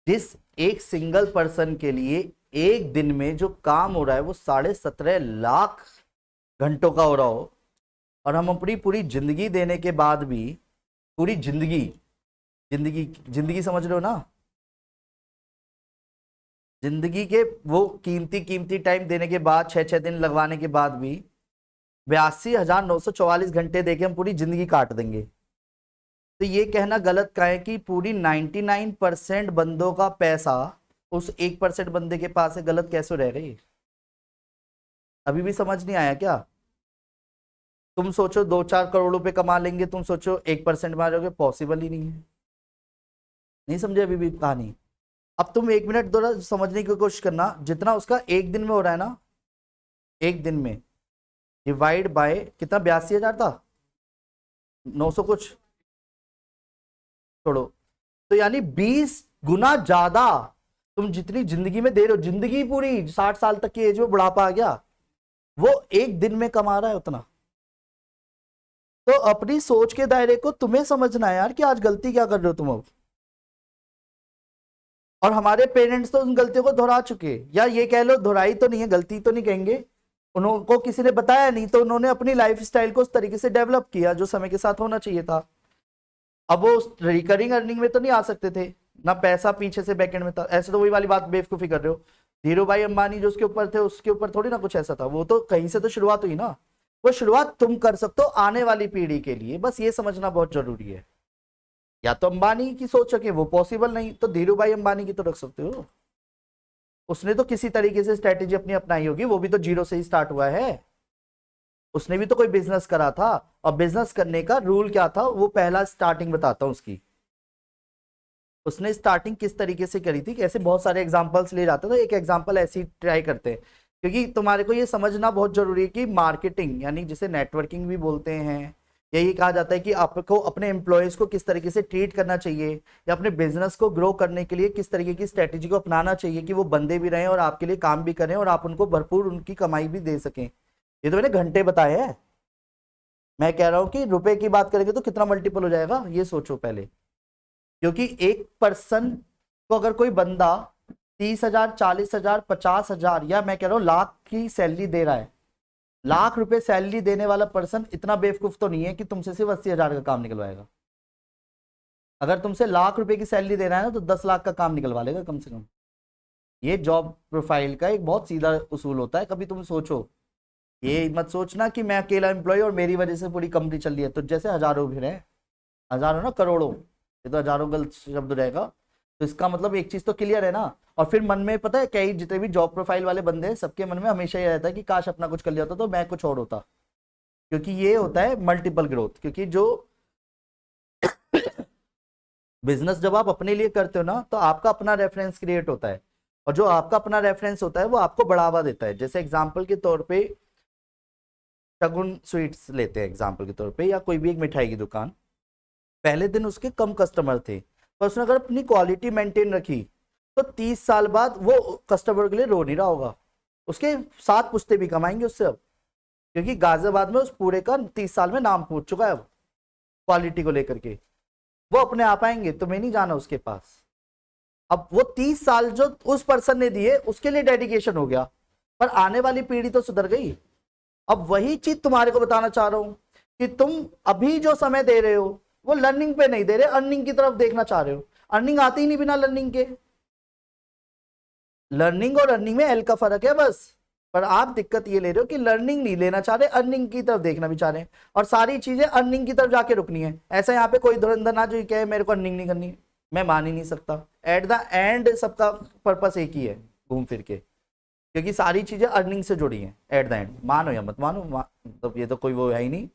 जिस एक सिंगल पर्सन के लिए एक दिन में जो काम हो रहा है वो 17.5 लाख घंटों का हो रहा हो, और हम अपनी पूरी जिंदगी देने के बाद भी, पूरी जिंदगी, जिंदगी जिंदगी समझ रहे हो ना? जिंदगी के वो कीमती कीमती टाइम देने के बाद, 6-6 दिन लगवाने के बाद भी 82,944 घंटे देके हम पूरी जिंदगी काट देंगे। तो ये कहना गलत का है कि पूरी 99% बंदों का पैसा उस 1% बंदे के पास है, गलत कैसे रह गई? अभी भी समझ नहीं आया क्या? तुम सोचो 2-4 करोड़ रुपए कमा लेंगे, तुम सोचो 1% मारोगे, पॉसिबल ही नहीं है। नहीं समझे अभी भी कहानी? अब तुम 1 मिनट थोड़ा समझने की कोशिश करना, जितना उसका एक दिन में हो रहा है ना, एक दिन में डिवाइड बाय कितना, 82,000 था, 900 कुछ, छोड़ो, तो यानी 20 गुना ज्यादा तुम जितनी जिंदगी में दे रहे हो, जिंदगी पूरी 60 साल तक की एज में बुढ़ापा आ गया, वो एक दिन में कमा रहा है उतना। तो अपनी सोच के दायरे को तुम्हें समझना है यार कि आज गलती क्या कर रहे हो तुम अब। और हमारे पेरेंट्स तो उन गलतियों को दोहरा चुके हैं, या ये कह लो दोहराई तो नहीं है, गलती तो नहीं कहेंगे, उनको किसी ने बताया नहीं, तो उन्होंने अपनी लाइफ स्टाइल को उस तरीके से डेवलप किया जो समय के साथ होना चाहिए था। अब वो रिकरिंग अर्निंग में तो नहीं आ सकते थे ना, पैसा पीछे से बैकएंड में था, ऐसे तो वही वाली बात बेवकूफी कर रहे हो। धीरू भाई अंबानी जो उसके ऊपर थे, उसके ऊपर थोड़ी ना कुछ ऐसा था, वो तो कहीं से तो शुरुआत हुई ना। वो शुरुआत तुम कर सकते हो आने वाली पीढ़ी के लिए, बस ये समझना बहुत जरूरी है। या तो अंबानी की सोच सके, वो पॉसिबल नहीं, तो धीरू भाई अंबानी की तो रख सकते हो। उसने तो किसी तरीके से स्ट्रेटेजी अपनी अपनाई होगी, वो भी तो जीरो से ही स्टार्ट हुआ है। उसने भी तो कोई बिजनेस करा था, और बिजनेस करने का रूल क्या था, वो पहला स्टार्टिंग बताता हूं उसकी। उसने स्टार्टिंग किस तरीके से करी थी, ऐसे बहुत सारे एग्जांपल्स ले जाते, तो एक एग्जांपल ऐसी ट्राई करते हैं, क्योंकि तुम्हारे को ये समझना बहुत जरूरी है कि मार्केटिंग, यानी जिसे नेटवर्किंग भी बोलते हैं, यही कहा जाता है कि आपको अपने एम्प्लॉयज को किस तरीके से ट्रीट करना चाहिए, या अपने बिजनेस को ग्रो करने के लिए किस तरीके की स्ट्रेटेजी को अपनाना चाहिए कि वो बंदे भी रहें और आपके लिए काम भी करें और आप उनको भरपूर उनकी कमाई भी दे सकें। ये तो मैंने घंटे बताए हैं। मैं कह रहा हूं कि रुपए की बात करेंगे तो कितना मल्टीपल हो जाएगा, ये सोचो पहले। क्योंकि एक पर्सन को अगर कोई बंदा 30,000, 40,000, 50,000, या मैं कह रहा हूं लाख की सैलरी दे रहा है, लाख रुपए सैलरी देने वाला पर्सन इतना बेवकूफ तो नहीं है कि तुमसे सिर्फ 80,000 का काम निकलवाएगा। अगर तुमसे लाख रुपए की सैलरी दे रहा है ना, तो 10 लाख का काम निकलवा लेगा कम से कम। ये जॉब प्रोफाइल का एक बहुत सीधा उसूल होता है। कभी तुम सोचो, ये मत सोचना कि मैं अकेला एम्प्लॉय और मेरी वजह से पूरी कंपनी चल रही है, तो जैसे हजारों भी रहे, हजारों ना करोड़ों, ये तो हजारों गलत शब्द रहेगा। तो इसका मतलब एक चीज तो क्लियर है ना। और फिर मन में पता है, कई जितने भी जॉब प्रोफाइल वाले बंदे हैं, सबके मन में हमेशा ये रहता है कि काश अपना कुछ कर लिया होता तो मैं कुछ और होता। क्योंकि ये होता है मल्टीपल ग्रोथ, क्योंकि जो बिजनेस जब आप अपने लिए करते हो ना, तो आपका अपना रेफरेंस क्रिएट होता है, और जो आपका अपना रेफरेंस होता है वो आपको बढ़ावा देता है। जैसे एग्जाम्पल के तौर पे शगुन स्वीट्स लेते हैं एग्जाम्पल के तौर पे, या कोई भी एक मिठाई की दुकान, पहले दिन उसके कम कस्टमर थे, पर उसने अगर अपनी क्वालिटी मेंटेन रखी, तो 30 साल बाद वो कस्टमर के लिए रो नहीं रहा होगा, उसके 7 पुश्ते भी कमाएंगे उससे अब। क्योंकि गाजियाबाद में उस पूरे का 30 साल में नाम पहुंच चुका है अब, क्वालिटी को लेकर के। वो अपने आप आएंगे, तुम्हें नहीं जाना उसके पास। अब वो 30 साल जो उस पर्सन ने दिए, उसके लिए डेडिकेशन हो गया, पर आने वाली पीढ़ी तो सुधर गई। अब वही चीज तुम्हारे को बताना चाह रहा हूं कि तुम अभी जो समय दे रहे हो, वो लर्निंग पे नहीं दे रहे, अर्निंग की तरफ देखना चाह रहे हो। अर्निंग आती ही नहीं बिना लर्निंग के। लर्निंग और अर्निंग में एल का फर्क है बस। पर आप दिक्कत ये ले रहे हो कि लर्निंग नहीं लेना चाह रहे, अर्निंग की तरफ देखना भी चाह रहे हैं, और सारी चीजें अर्निंग की तरफ जाके रुकनी है। ऐसा यहाँ पे कोई धुरंधर ना जो कहे मेरे को अर्निंग नहीं करनी, मैं मान ही नहीं सकता। एट द एंड सबका पर्पस एक ही है, घूम फिर के, क्योंकि सारी चीजें अर्निंग से जुड़ी हैं। एट द एंड मानो या मत मानो, मतलब ये तो कोई वो है ही नहीं।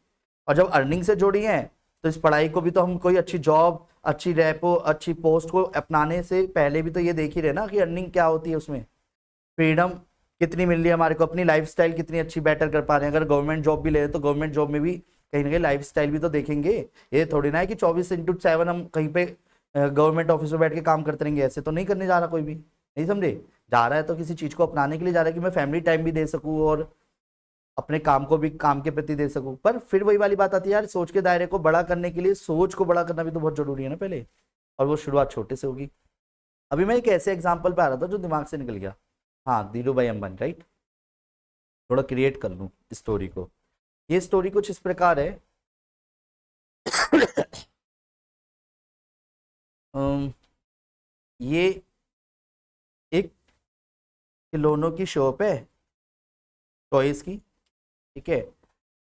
और जब अर्निंग से जुड़ी हैं, तो इस पढ़ाई को भी तो हम कोई अच्छी जॉब, अच्छी रैपो, अच्छी पोस्ट को अपनाने से पहले भी तो ये देख ही रहे ना कि अर्निंग क्या होती है, उसमें फ्रीडम कितनी मिल रही है हमारे को, अपनी लाइफस्टाइल कितनी अच्छी बेटर कर पा रहे हैं। अगर गवर्नमेंट जॉब भी ले रहे हैं, तो गवर्नमेंट जॉब में भी कहीं ना कहीं लाइफस्टाइल भी तो देखेंगे। ये थोड़ी ना है कि 24x7 हम कहीं पे गवर्नमेंट ऑफिस में बैठ के काम करते रहेंगे, ऐसे तो नहीं करने जा रहा कोई भी, नहीं समझे। जा रहा है तो किसी चीज को अपनाने के लिए जा रहा है कि मैं फैमिली टाइम भी दे सकूं और अपने काम को भी काम के प्रति दे सकूं। पर फिर वही वाली बात आती है यार, सोच के दायरे को बड़ा करने के लिए सोच को बड़ा करना भी तो बहुत जरूरी है ना पहले, और वो शुरुआत छोटे से होगी। अभी मैं एक ऐसे एग्जाम्पल पे आ रहा था जो दिमाग से निकल गया। हाँ, धीरू भाई अंबानी, राइट। थोड़ा क्रिएट कर लूं स्टोरी को। ये स्टोरी कुछ इस प्रकार है। ये एक खिलौनों की शॉप है, टॉयज की, ठीक है।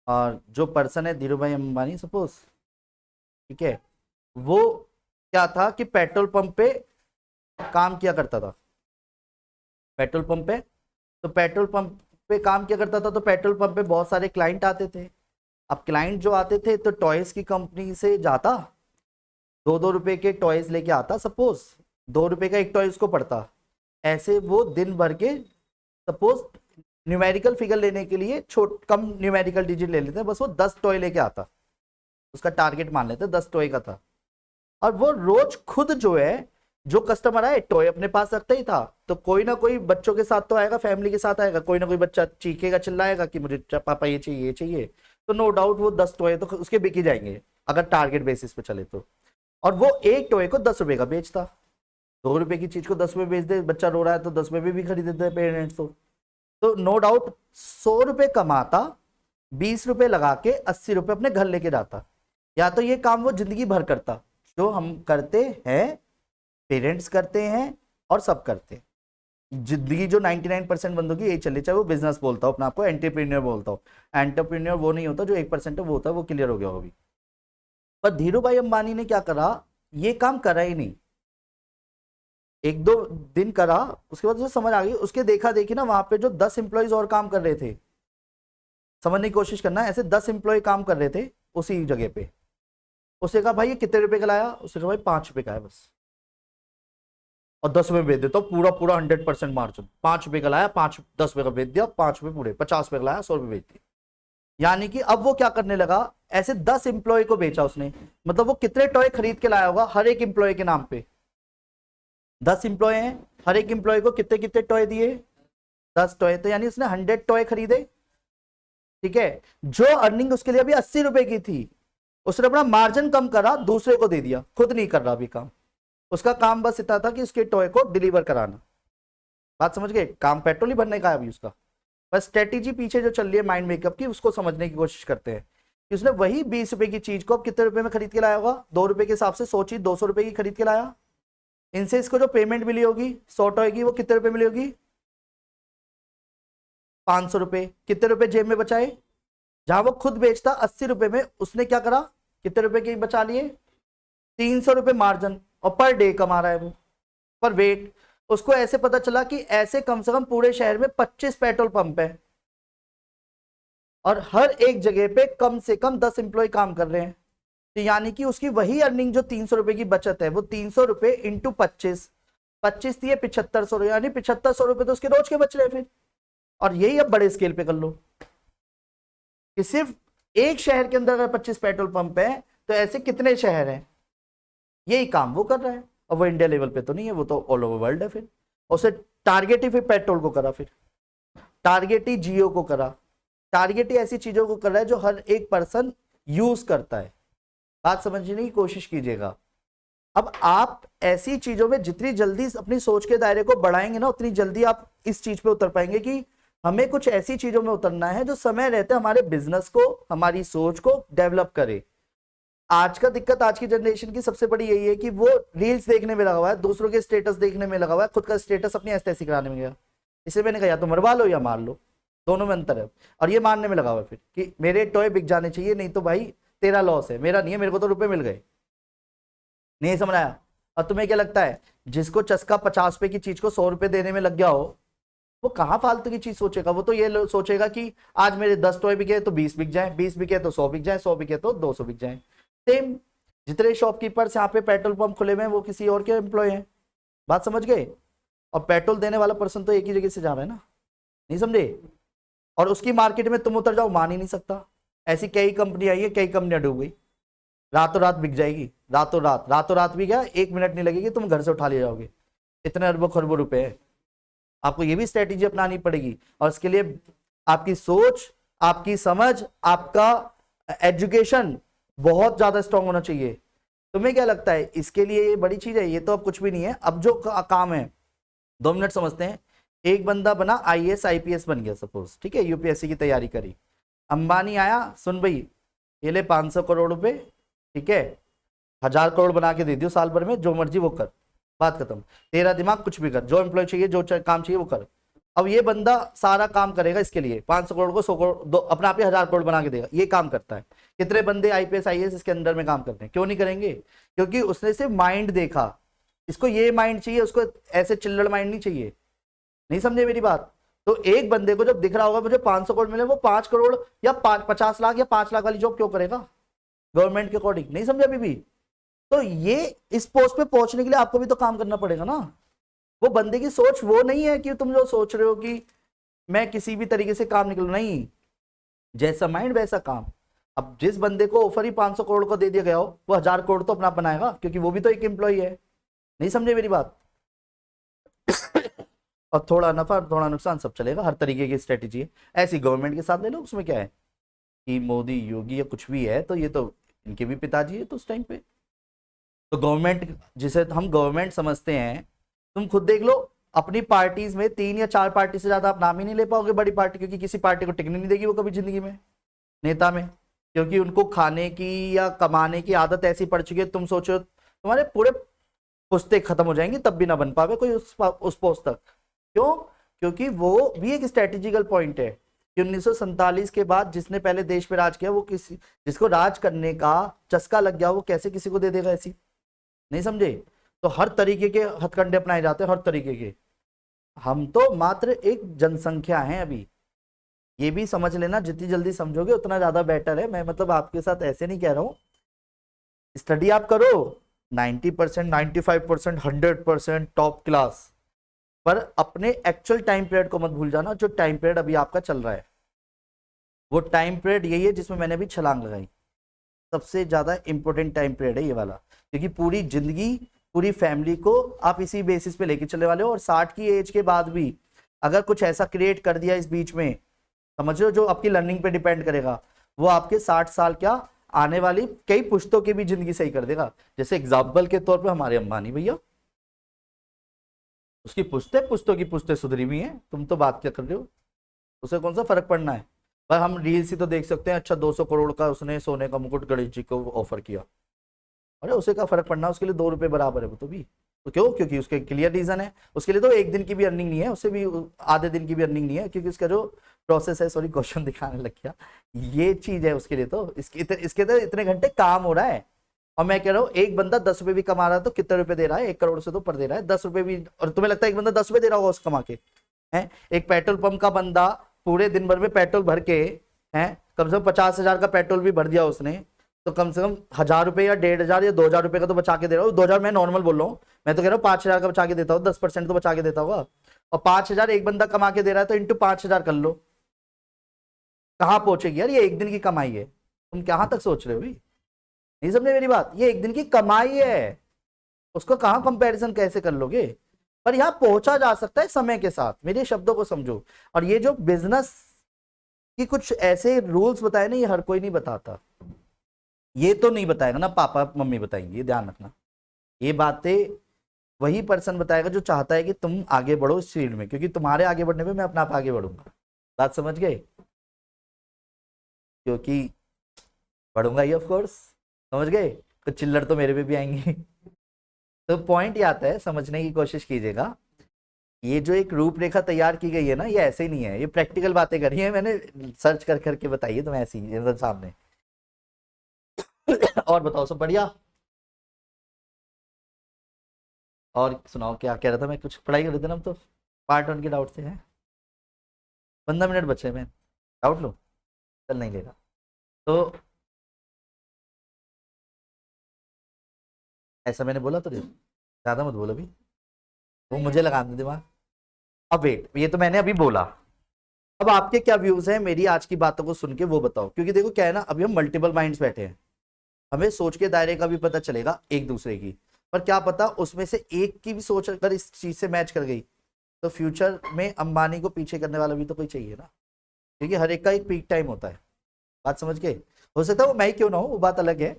और जो पर्सन है धीरू भाई अंबानी सपोज, ठीक है, वो क्या था कि पेट्रोल पंप पे काम किया करता था, पेट्रोल पंप पे। तो पेट्रोल पंप पे काम किया करता था, तो पेट्रोल पंप पे बहुत सारे क्लाइंट आते थे। अब क्लाइंट जो आते थे तो टॉयज की कंपनी से जाता, 2-2 रुपए के टॉयज लेके आता, सपोज 2 रुपए का एक टॉय उसको पड़ता। ऐसे वो दिन भर के सपोज न्यूमेरिकल फिगर लेने के लिए कम न्यूमेरिकल डिजिट ले लेते हैं, बस वो 10 टॉय लेके आता, उसका टारगेट मान लेते 10 टॉय का था। और वो रोज खुद जो है, जो कस्टमर आए टॉय अपने पास रखता ही था, तो कोई ना कोई बच्चों के साथ तो आएगा, फैमिली के साथ आएगा, कोई ना कोई बच्चा चीखेगा चिल्लाएगा कि मुझे पापा ये चाहिए ये चाहिए, तो नो डाउट वो 10 टॉय तो उसके बिक ही जाएंगे अगर टारगेट बेसिस पे चले तो। और वो एक टॉय को 10 रुपए का बेचता, 2 रुपए की चीज को 10 रुपए बेच दे, बच्चा रो रहा है तो 10 रुपए भी खरीद देते हैं पेरेंट्स तो नो डाउट 100 रुपए कमाता, 20 रुपए लगा के 80 रुपए अपने घर लेके जाता। या तो ये काम वो जिंदगी भर करता, जो हम करते हैं, पेरेंट्स करते हैं और सब करते हैं। जिंदगी जो 99% बंदों की यही चले, चाहे वो बिजनेस बोलता हो अपने आपको, एंटरप्रेन्योर बोलता हो। एंटरप्रेन्योर वो नहीं होता जो 1% है वो होता है, वो क्लियर हो गया अभी। पर धीरू भाई अंबानी ने क्या करा, ये काम करा ही नहीं, 1-2 दिन करा, उसके बाद उसे समझ आ गई। उसके देखा देखी ना वहां पे जो 10 एम्प्लॉयज और काम कर रहे थे, समझने की कोशिश करना, ऐसे 10 एम्प्लॉय काम कर रहे थे उसी जगह पे। उसने कहा भाई ये कितने रुपए का लाया, उसने कहा भाई 5 रुपए का है बस, और 10 रुपए बेच देता हूँ, पूरा पूरा 100% मार्जिन। 5 रुपए का लाया, 10 रुपए का बेच दिया, 5 रुपए पूरे, 50 रुपए का लाया, 100 रुपए बेच दिया। यानी कि अब वो क्या करने लगा, ऐसे 10 एम्प्लॉय को बेचा उसने। मतलब वो कितने टॉय खरीद के लाया होगा हर एक एम्प्लॉय के नाम पे, 10 एम्प्लॉय हैं, हर एक एम्प्लॉय को कितने कितने टॉय दिए, 10 टॉय, तो यानी उसने 100 टॉय खरीदे, ठीक है। जो अर्निंग उसके लिए अभी 80 रुपए की थी, उसने अपना मार्जिन कम करा, दूसरे को दे दिया, खुद नहीं कर रहा अभी काम। उसका काम बस इतना था कि उसके टॉय को डिलीवर कराना। बात समझ गए, काम पेट्रोल ही भरने का है अभी उसका। बस स्ट्रेटेजी पीछे जो चल रही है माइंड मेकअप की, उसको समझने की कोशिश करते हैं कि उसने वही 20 रुपए की चीज को अब कितने रुपए में खरीद के लाया होगा, 2 रुपए के हिसाब से सोची, 200 रुपए की खरीद के लाया। इनसे इसको जो पेमेंट मिली होगी 100 टॉय की, वो कितने रुपए मिली होगी, 500 रुपए। कितने रुपए जेब में बचाए, जहां वो खुद बेचता 80 रुपए में, उसने क्या करा, कितने रुपए के बचा लिए, 300 रुपए मार्जिन, और पर डे कमा रहा है वो। पर वेट, उसको ऐसे पता चला कि ऐसे कम से कम पूरे शहर में 25 पेट्रोल पंप है, और हर एक जगह पे कम से कम 10 एम्प्लॉय काम कर रहे हैं। तो यानी कि उसकी वही अर्निंग जो 300 रुपए की बचत है, वो 300 रुपए इंटू 25 दिए 7500, यानी 7500 रुपए तो उसके रोज के बच रहे फिर। और यही अब बड़े स्केल पे कर लो कि सिर्फ एक शहर के अंदर अगर 25 पेट्रोल पंप है, तो ऐसे कितने शहर हैं, यही काम वो कर रहा है। और वो इंडिया लेवल पे तो नहीं है, वो तो ऑल ओवर वर्ल्ड है। फिर उसे टारगेट ही फिर पेट्रोल को करा, फिर टारगेट ही जियो को करा, टारगेट ही ऐसी चीजों को कर रहा है जो हर एक पर्सन यूज करता है। बात समझने की कोशिश कीजिएगा। अब आप ऐसी चीजों में जितनी जल्दी अपनी सोच के दायरे को बढ़ाएंगे ना, उतनी जल्दी आप इस चीज पे उतर पाएंगे कि हमें कुछ ऐसी चीजों में उतरना है जो समय रहते हमारे बिजनेस को, हमारी सोच को डेवलप करे। आज का दिक्कत आज की जनरेशन की सबसे बड़ी यही है कि वो रील्स देखने में लगा हुआ है, दूसरों के स्टेटस देखने में लगा हुआ है, खुद का स्टेटस अपनी ऐसी कराने में गया। इसलिए मैंने कहा या तो मरवा लो या मार लो, दोनों में अंतर है। और ये मानने में लगा हुआ है फिर कि मेरे टॉय बिक जाने चाहिए, नहीं तो भाई तेरा लॉस है, मेरा नहीं है, मेरे को तो रुपए मिल गए। नहीं समझ आया। और तुम्हें क्या लगता है, जिसको चस्का 50 रुपए की चीज को 100 रुपए देने में लग गया हो, वो कहाँ फालतू की चीज सोचेगा। वो तो ये सोचेगा कि आज मेरे 10 टॉय बिके तो 20 बिक जाए, 20 बिके तो 100 बिक जाए, 100 बिके तो 200 बिक जाए। सेम जितने शॉपकीपर्स यहाँ पे पेट्रोल पंप खुले हुए हैं, वो किसी और के एम्प्लॉय हैं। बात समझ गए। और पेट्रोल देने वाला पर्सन तो एक ही जगह से जा रहा है ना, नहीं समझे। और उसकी मार्केट में तुम उतर जाओ, मान ही नहीं सकता। ऐसी कई कंपनी आई है, कई कंपनियां डूब गई, रातों रात बिक जाएगी, रातों रात भी क्या, 1 मिनट नहीं लगेगी, तुम घर से उठा ले जाओगे। इतने अरबों खरबों रुपए है। आपको ये भी स्ट्रेटेजी अपनानी पड़ेगी, और इसके लिए आपकी सोच, आपकी समझ, आपका एजुकेशन बहुत ज्यादा स्ट्रांग होना चाहिए। तुम्हें क्या लगता है इसके लिए ये बड़ी चीज है? ये तो अब कुछ भी नहीं है। अब जो काम है, 2 मिनट समझते हैं। एक बंदा बना IAS IPS बन गया सपोज, ठीक है, UPSC की तैयारी करी। अंबानी आया, सुन भाई ये ले 500 करोड़ रुपए, ठीक है, 1000 करोड़ बना के दे दियो साल भर में, जो मर्जी वो कर, बात खत्म। तेरा दिमाग कुछ भी कर, जो एम्प्लॉय चाहिए, जो काम चाहिए वो कर। अब ये बंदा सारा काम करेगा इसके लिए, 500 करोड़ को 100 करोड़ अपने आप ही 1000 करोड़ बना के देगा, ये काम करता है। कितने बंदे आईपीएस आईएएस इसके अंदर में काम करते हैं, क्यों नहीं करेंगे? क्योंकि उसने सिर्फ माइंड देखा, इसको ये माइंड चाहिए, उसको ऐसे चिल्लड़ माइंड नहीं चाहिए। नहीं समझे मेरी बात? तो एक बंदे को जब दिख रहा होगा मुझे 500 करोड़ मिले, वो 5 करोड़ या 50 लाख या 5 लाख वाली जॉब क्यों करेगा गवर्नमेंट के अकॉर्डिंग? नहीं समझे अभी भी? तो ये इस पोस्ट पे पहुंचने के लिए आपको भी तो काम करना पड़ेगा ना। वो बंदे की सोच वो नहीं है कि तुम जो सोच रहे हो कि मैं किसी भी तरीके से काम निकलूं, नहीं, जैसा माइंड वैसा काम। अब जिस बंदे को ऑफर ही 500 करोड़ को दे दिया गया हो, वो 1000 करोड़ तो अपना बनाएगा, क्योंकि वो भी तो एक एम्प्लॉय है। नहीं समझे मेरी बात? और थोड़ा नफा थोड़ा नुकसान सब चलेगा, हर तरीके की स्ट्रेटेजी है। ऐसी गवर्नमेंट के साथ ले लो, उसमें क्या है कि मोदी योगी या कुछ भी है, तो ये तो इनके भी पिताजी है तो उस टाइम पे। तो गवर्नमेंट जिसे हम गवर्नमेंट समझते हैं, तुम खुद देख लो, अपनी पार्टीज में 3 या 4 पार्टी से ज्यादा आप नाम ही नहीं ले पाओगे बड़ी पार्टी, क्योंकि किसी पार्टी को टिकने नहीं देगी वो कभी जिंदगी में नेता में, क्योंकि उनको खाने की या कमाने की आदत ऐसी पड़ चुकी है। तुम सोचो तुम्हारे पूरे पुश्ते खत्म हो जाएंगी तब भी ना बन पावे कोई उस पोस्ट तक। क्यों? क्योंकि वो भी एक स्ट्रेटेजिकल पॉइंट है कि 1947 के बाद जिसने पहले देश पे राज किया, वो किसी जिसको राज करने का चस्का लग गया, वो कैसे किसी को दे देगा ऐसी? नहीं समझे? तो हर तरीके के हथकंडे अपनाए जाते हैं, हर तरीके के। हम तो मात्र एक जनसंख्या हैं अभी, ये भी समझ लेना, जितनी जल्दी समझोगे उतना ज्यादा बेटर है। मैं मतलब आपके साथ ऐसे नहीं कह रहा हूं, स्टडी आप करो 90%, 95%, 100% टॉप क्लास, पर अपने एक्चुअल टाइम पीरियड को मत भूल जाना। जो टाइम पीरियड अभी आपका चल रहा है, वो टाइम पीरियड यही है जिसमें मैंने भी छलांग लगाई। सबसे ज्यादा इंपॉर्टेंट टाइम पीरियड है ये वाला, क्योंकि पूरी जिंदगी पूरी फैमिली को आप इसी बेसिस पे लेके चलने वाले हो। और 60 की एज के बाद भी अगर कुछ ऐसा क्रिएट कर दिया इस बीच में, समझ लो, जो आपकी लर्निंग पे डिपेंड करेगा, वो आपके 60 साल क्या आने वाली कई पुश्तों की भी जिंदगी सही कर देगा। जैसे एग्जाम्पल के तौर पे हमारे अंबानी भैया, उसकी पुश्तों की पुश्तें सुधरी हुई हैं, तुम तो बात क्या कर रहे हो? उसे कौन सा फर्क पड़ना है? पर हम रील्स ही तो देख सकते हैं, अच्छा 200 करोड़ का उसने सोने का मुकुट गणेश जी को ऑफर किया। अरे उसे क्या फर्क पड़ना, उसके लिए 2 रुपए बराबर है वो तो भी। तो क्यों? क्योंकि उसके क्लियर रीजन है, उसके लिए तो एक दिन की भी अर्निंग नहीं है, उससे भी आधे दिन की भी अर्निंग नहीं है, क्योंकि उसका जो प्रोसेस है, सॉरी क्वेश्चन दिखाने लग गया, ये चीज है उसके लिए। तो इसके तो इतने घंटे काम हो रहा है। और मैं कह रहा हूँ एक बंदा 10 रुपए भी कमा रहा है तो कितने रुपए दे रहा है? 1 करोड़ से तो ऊपर दे रहा है, 10 रुपए भी। और तुम्हें लगता है एक बंदा 10 रुपए दे रहा होगा उस कमा के? है एक पेट्रोल पंप का बंदा पूरे दिन भर में पेट्रोल भर के, है कम से कम 50,000 का पेट्रोल भी भर दिया उसने, तो कम से कम 1000 रुपए या 1500 या 2000 रुपए का तो बचा के दे रहा हूँ। 2000 मैं नॉर्मल बोल रहा हूँ, मैं तो कह रहा हूँ 5000 का बचा के देता हूँ, 10% तो बचा के देता होगा। और 5000 एक बंदा कमा के दे रहा है, तो इंटू 5000 कर लो, कहाँ पहुंचेगी यार? ये एक दिन की कमाई है, तुम कहां तक सोच रहे हो भाई? नहीं समझे मेरी बात? ये एक दिन की कमाई है, उसको कहां कंपैरिजन कैसे कर लोगे? पर यहां पहुंचा जा सकता है समय के साथ, मेरे शब्दों को समझो। और ये जो बिजनेस की कुछ ऐसे रूल्स बताए ना, ये हर कोई नहीं बताता, ये तो नहीं बताएगा ना पापा मम्मी बताएंगे, ये ध्यान रखना। ये बातें वही पर्सन बताएगा जो चाहता है कि तुम आगे बढ़ो इस फील्ड में, क्योंकि तुम्हारे आगे बढ़ने पे मैं अपना आप आगे बढ़ूंगा। बात समझ गए? क्योंकि बढ़ूंगा ही ऑफ कोर्स, समझ गए? कुछ चिल्लर तो मेरे पे भी आएंगे। तो पॉइंट ये आता है, समझने की कोशिश कीजिएगा। ये जो एक रूपरेखा तैयार की गई है ना, ये ऐसे ही नहीं है, ये प्रैक्टिकल बातें करी है मैंने, सर्च कर करके बताई है तुम्हें ऐसी मतलब सामने। और बताओ, सब बढ़िया? और सुनाओ, क्या कह रहा था मैं? कुछ पढ़ाई कर रहे थे ना हम तो, पार्ट 1 के डाउट से हैं। 15 मिनट बचे मैं, डाउट लो, चल नहीं लेगा तो। ऐसा मैंने बोला तो ज्यादा मत बोलो भी, वो मुझे लगा दे दिमाग। अब वेट, ये तो मैंने अभी बोला, अब आपके क्या व्यूज हैं मेरी आज की बातों को सुन के, वो बताओ। क्योंकि देखो क्या है ना, अभी हम मल्टीपल माइंड्स बैठे हैं, हमें सोच के दायरे का भी पता चलेगा एक दूसरे की। पर क्या पता उसमें से एक की भी सोच अगर इस चीज से मैच कर गई, तो फ्यूचर में अंबानी को पीछे करने वाला भी तो कोई चाहिए ना, क्योंकि हर एक का एक पीक टाइम होता है। बात समझ गए? हो सकता है वो मैं ही क्यों ना हो, वो बात अलग है,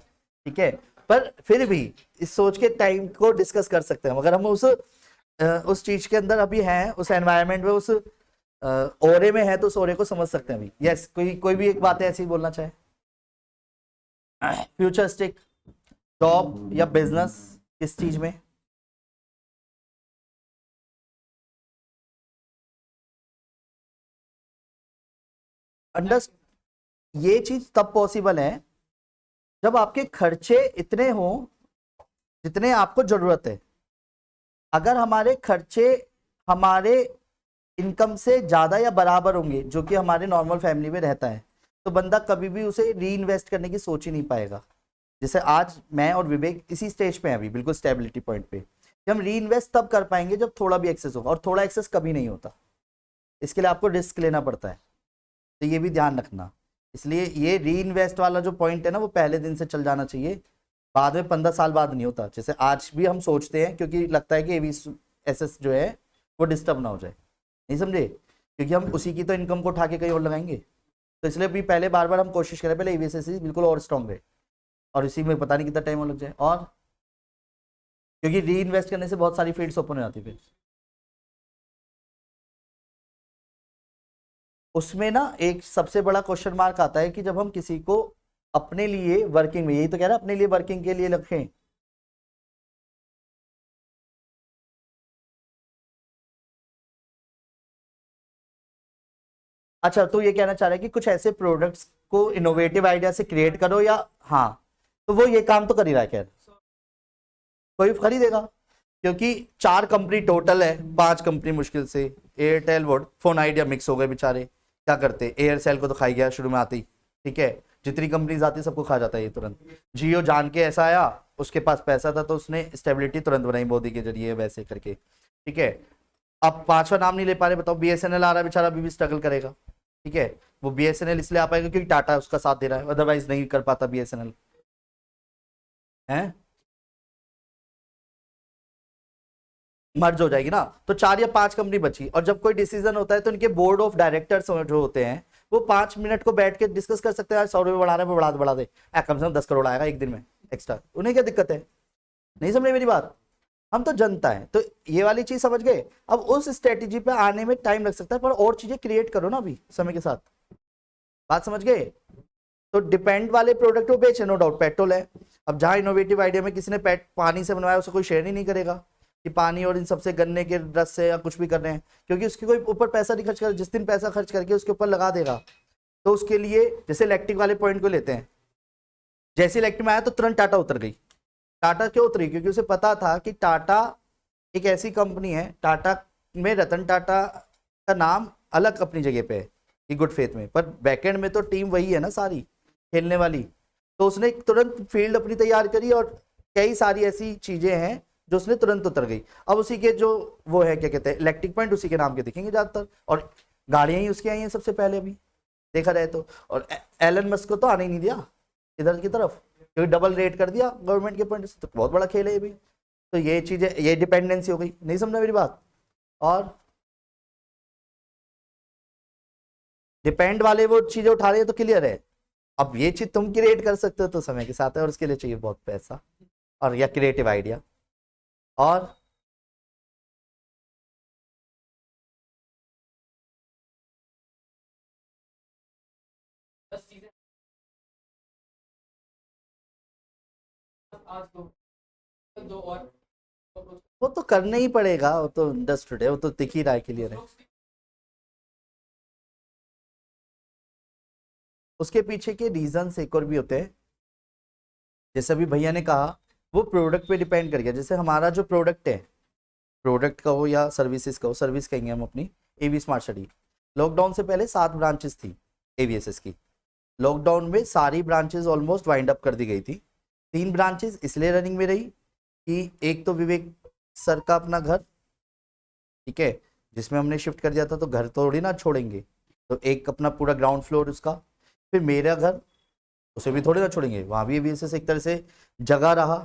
ठीक है। पर फिर भी इस सोच के टाइम को डिस्कस कर सकते हैं, अगर हम उस चीज के अंदर अभी हैं, उस एनवायरनमेंट में, उस ओरे में है, तो उस ओरे को समझ सकते हैं अभी। यस, कोई कोई भी एक बात है ऐसी बोलना चाहे? फ्यूचरिस्टिक जॉब या बिजनेस, किस चीज में? अंडर ये चीज तब पॉसिबल है जब आपके खर्चे इतने हों जितने आपको जरूरत है। अगर हमारे खर्चे हमारे इनकम से ज्यादा या बराबर होंगे, जो कि हमारे नॉर्मल फैमिली में रहता है, तो बंदा कभी भी उसे री इन्वेस्ट करने की सोच ही नहीं पाएगा। जैसे आज मैं और विवेक इसी स्टेज पे हैं अभी, बिल्कुल स्टेबिलिटी पॉइंट पे, कि हम री इन्वेस्ट तब कर पाएंगे जब थोड़ा भी एक्सेस होगा, और थोड़ा एक्सेस कभी नहीं होता। इसके लिए आपको रिस्क लेना पड़ता है, तो ये भी ध्यान रखना। इसलिए ये री इन्वेस्ट वाला जो पॉइंट है ना, वो पहले दिन से चल जाना चाहिए, बाद में 15 साल बाद नहीं होता। जैसे आज भी हम सोचते हैं क्योंकि लगता है कि एवीएसएस जो है वो डिस्टर्ब ना हो जाए, नहीं समझे, क्योंकि हम उसी की तो इनकम को उठा के कहीं और लगाएंगे। तो इसलिए भी पहले बार बार हम कोशिश करें पहले एवीएसएस बिल्कुल और स्ट्रॉन्ग रहे, और इसी में पता नहीं कितना टाइम लग जाए। और क्योंकि री इन्वेस्ट करने से बहुत सारी फील्ड्स ओपन हो जाती है फिर उसमें ना। एक सबसे बड़ा क्वेश्चन मार्क आता है कि जब हम किसी को अपने लिए वर्किंग में, यही तो कह रहा है, अपने लिए वर्किंग के लिए रखें। अच्छा, तो ये कहना चाह रहा है कि कुछ ऐसे प्रोडक्ट्स को इनोवेटिव आइडिया से क्रिएट करो, या हाँ, तो वो ये काम तो कर ही रहा है। खैर कोई खरीदेगा, क्योंकि 4 कंपनी टोटल है, 5 कंपनी मुश्किल से, एयरटेल वोडाफोन आइडिया मिक्स हो गए बेचारे। क्या करते, एयरसेल को तो खाई गया शुरू में आते ही, ठीक है, जितनी कंपनीज आती सबको खा जाता है ये तुरंत। जियो जान के ऐसा आया, उसके पास पैसा था तो उसने स्टेबिलिटी तुरंत बनाई मोदी के जरिए वैसे करके, ठीक है। अब 5वां नाम नहीं ले पा रहे, बताओ, बीएसएनएल आ रहा है बेचारा, अभी भी स्ट्रगल करेगा, ठीक है। वो बीएसएनएल इसलिए आ पाएगा क्योंकि टाटा उसका साथ दे रहा है, अदरवाइज नहीं कर पाता बीएसएनएल है। मर्ज हो जाएगी ना, तो 4 या 5 कंपनी बची, और जब कोई डिसीजन होता है तो इनके बोर्ड ऑफ डायरेक्टर्स जो होते हैं वो 5 मिनट को बैठ के डिस्कस कर सकते हैं, यार 100 रुपये बढ़ा रहे हैं, वो बढ़ा दे, कम से कम 10 करोड़ आएगा एक दिन में एक्स्ट्रा, उन्हें क्या दिक्कत है। नहीं समझे मेरी बात, हम तो जनता है, तो ये वाली चीज समझ गए। अब उस स्ट्रेटेजी पे आने में टाइम लग सकता है, पर और चीजें क्रिएट करो ना अभी समय के साथ, बात समझ गए। तो डिपेंड वाले प्रोडक्ट को बेचे, नो डाउट, पेट्रोल है। अब जहां इनोवेटिव आइडिया में किसी ने पेट पानी से बनवाया, उसे कोई शेयर ही नहीं करेगा कि पानी और इन सबसे गन्ने के रस से या कुछ भी कर रहे हैं, क्योंकि उसकी कोई ऊपर पैसा नहीं खर्च कर, जिस दिन पैसा खर्च करके उसके ऊपर लगा देगा, तो उसके लिए, जैसे इलेक्ट्रिक वाले पॉइंट को लेते हैं, जैसे इलेक्ट्रिक में आया तो तुरंत टाटा उतर गई। टाटा क्यों उतरी, क्योंकि उसे पता था कि टाटा एक ऐसी कंपनी है, टाटा में रतन टाटा का नाम अलग अपनी जगह पे है कि गुड फेथ में, पर बैकएंड में तो टीम वही है ना सारी खेलने वाली। तो उसने तुरंत फील्ड अपनी तैयार करी, और कई सारी ऐसी चीजें हैं जो उसने तुरंत उतर गई। अब उसी के जो वो है, क्या कहते हैं, इलेक्ट्रिक पॉइंट उसी के नाम के दिखेंगे ज्यादातर, और गाड़ियां ही उसकी आई हैं सबसे पहले अभी देखा जाए तो। और एलन मस्क को तो आने ही नहीं दिया इधर की तरफ, क्योंकि डबल रेट कर दिया गवर्नमेंट के पॉइंट से, तो बहुत बड़ा खेल है ये भी। तो ये चीजें, ये डिपेंडेंसी हो गई, नहीं समझा मेरी बात। और डिपेंड वाले वो चीजें उठा रहे हैं तो क्लियर है। अब ये चीज तुम क्रिएट कर सकते हो तो समय के साथ है, और उसके लिए चाहिए बहुत पैसा और या क्रिएटिव आइडिया। और वो तो करना ही पड़ेगा, वो तो इंडस्ट्री है, वो तो दिख ही रहा है, क्लियर है। उसके पीछे के रीजन एक और भी होते हैं, जैसे अभी भैया ने कहा, वो प्रोडक्ट पे डिपेंड कर गया। जैसे हमारा जो प्रोडक्ट है, प्रोडक्ट का हो या सर्विसेज का हो, सर्विस कहेंगे हम अपनी, एवी स्मार्ट स्टडी, लॉकडाउन से पहले 7 ब्रांचेस थी एवीएसएस की। लॉकडाउन में सारी ब्रांचेस ऑलमोस्ट वाइंड अप कर दी गई थी। 3 ब्रांचेस इसलिए रनिंग में रही कि एक तो विवेक सर का अपना घर, ठीक है, जिसमें हमने शिफ्ट कर दिया था, तो घर थोड़ी ना छोड़ेंगे, तो एक अपना पूरा ग्राउंड फ्लोर उसका, फिर मेरा घर, उसे भी थोड़ी ना छोड़ेंगे, वहां भी एवीएसएस एक तरह से जगह रहा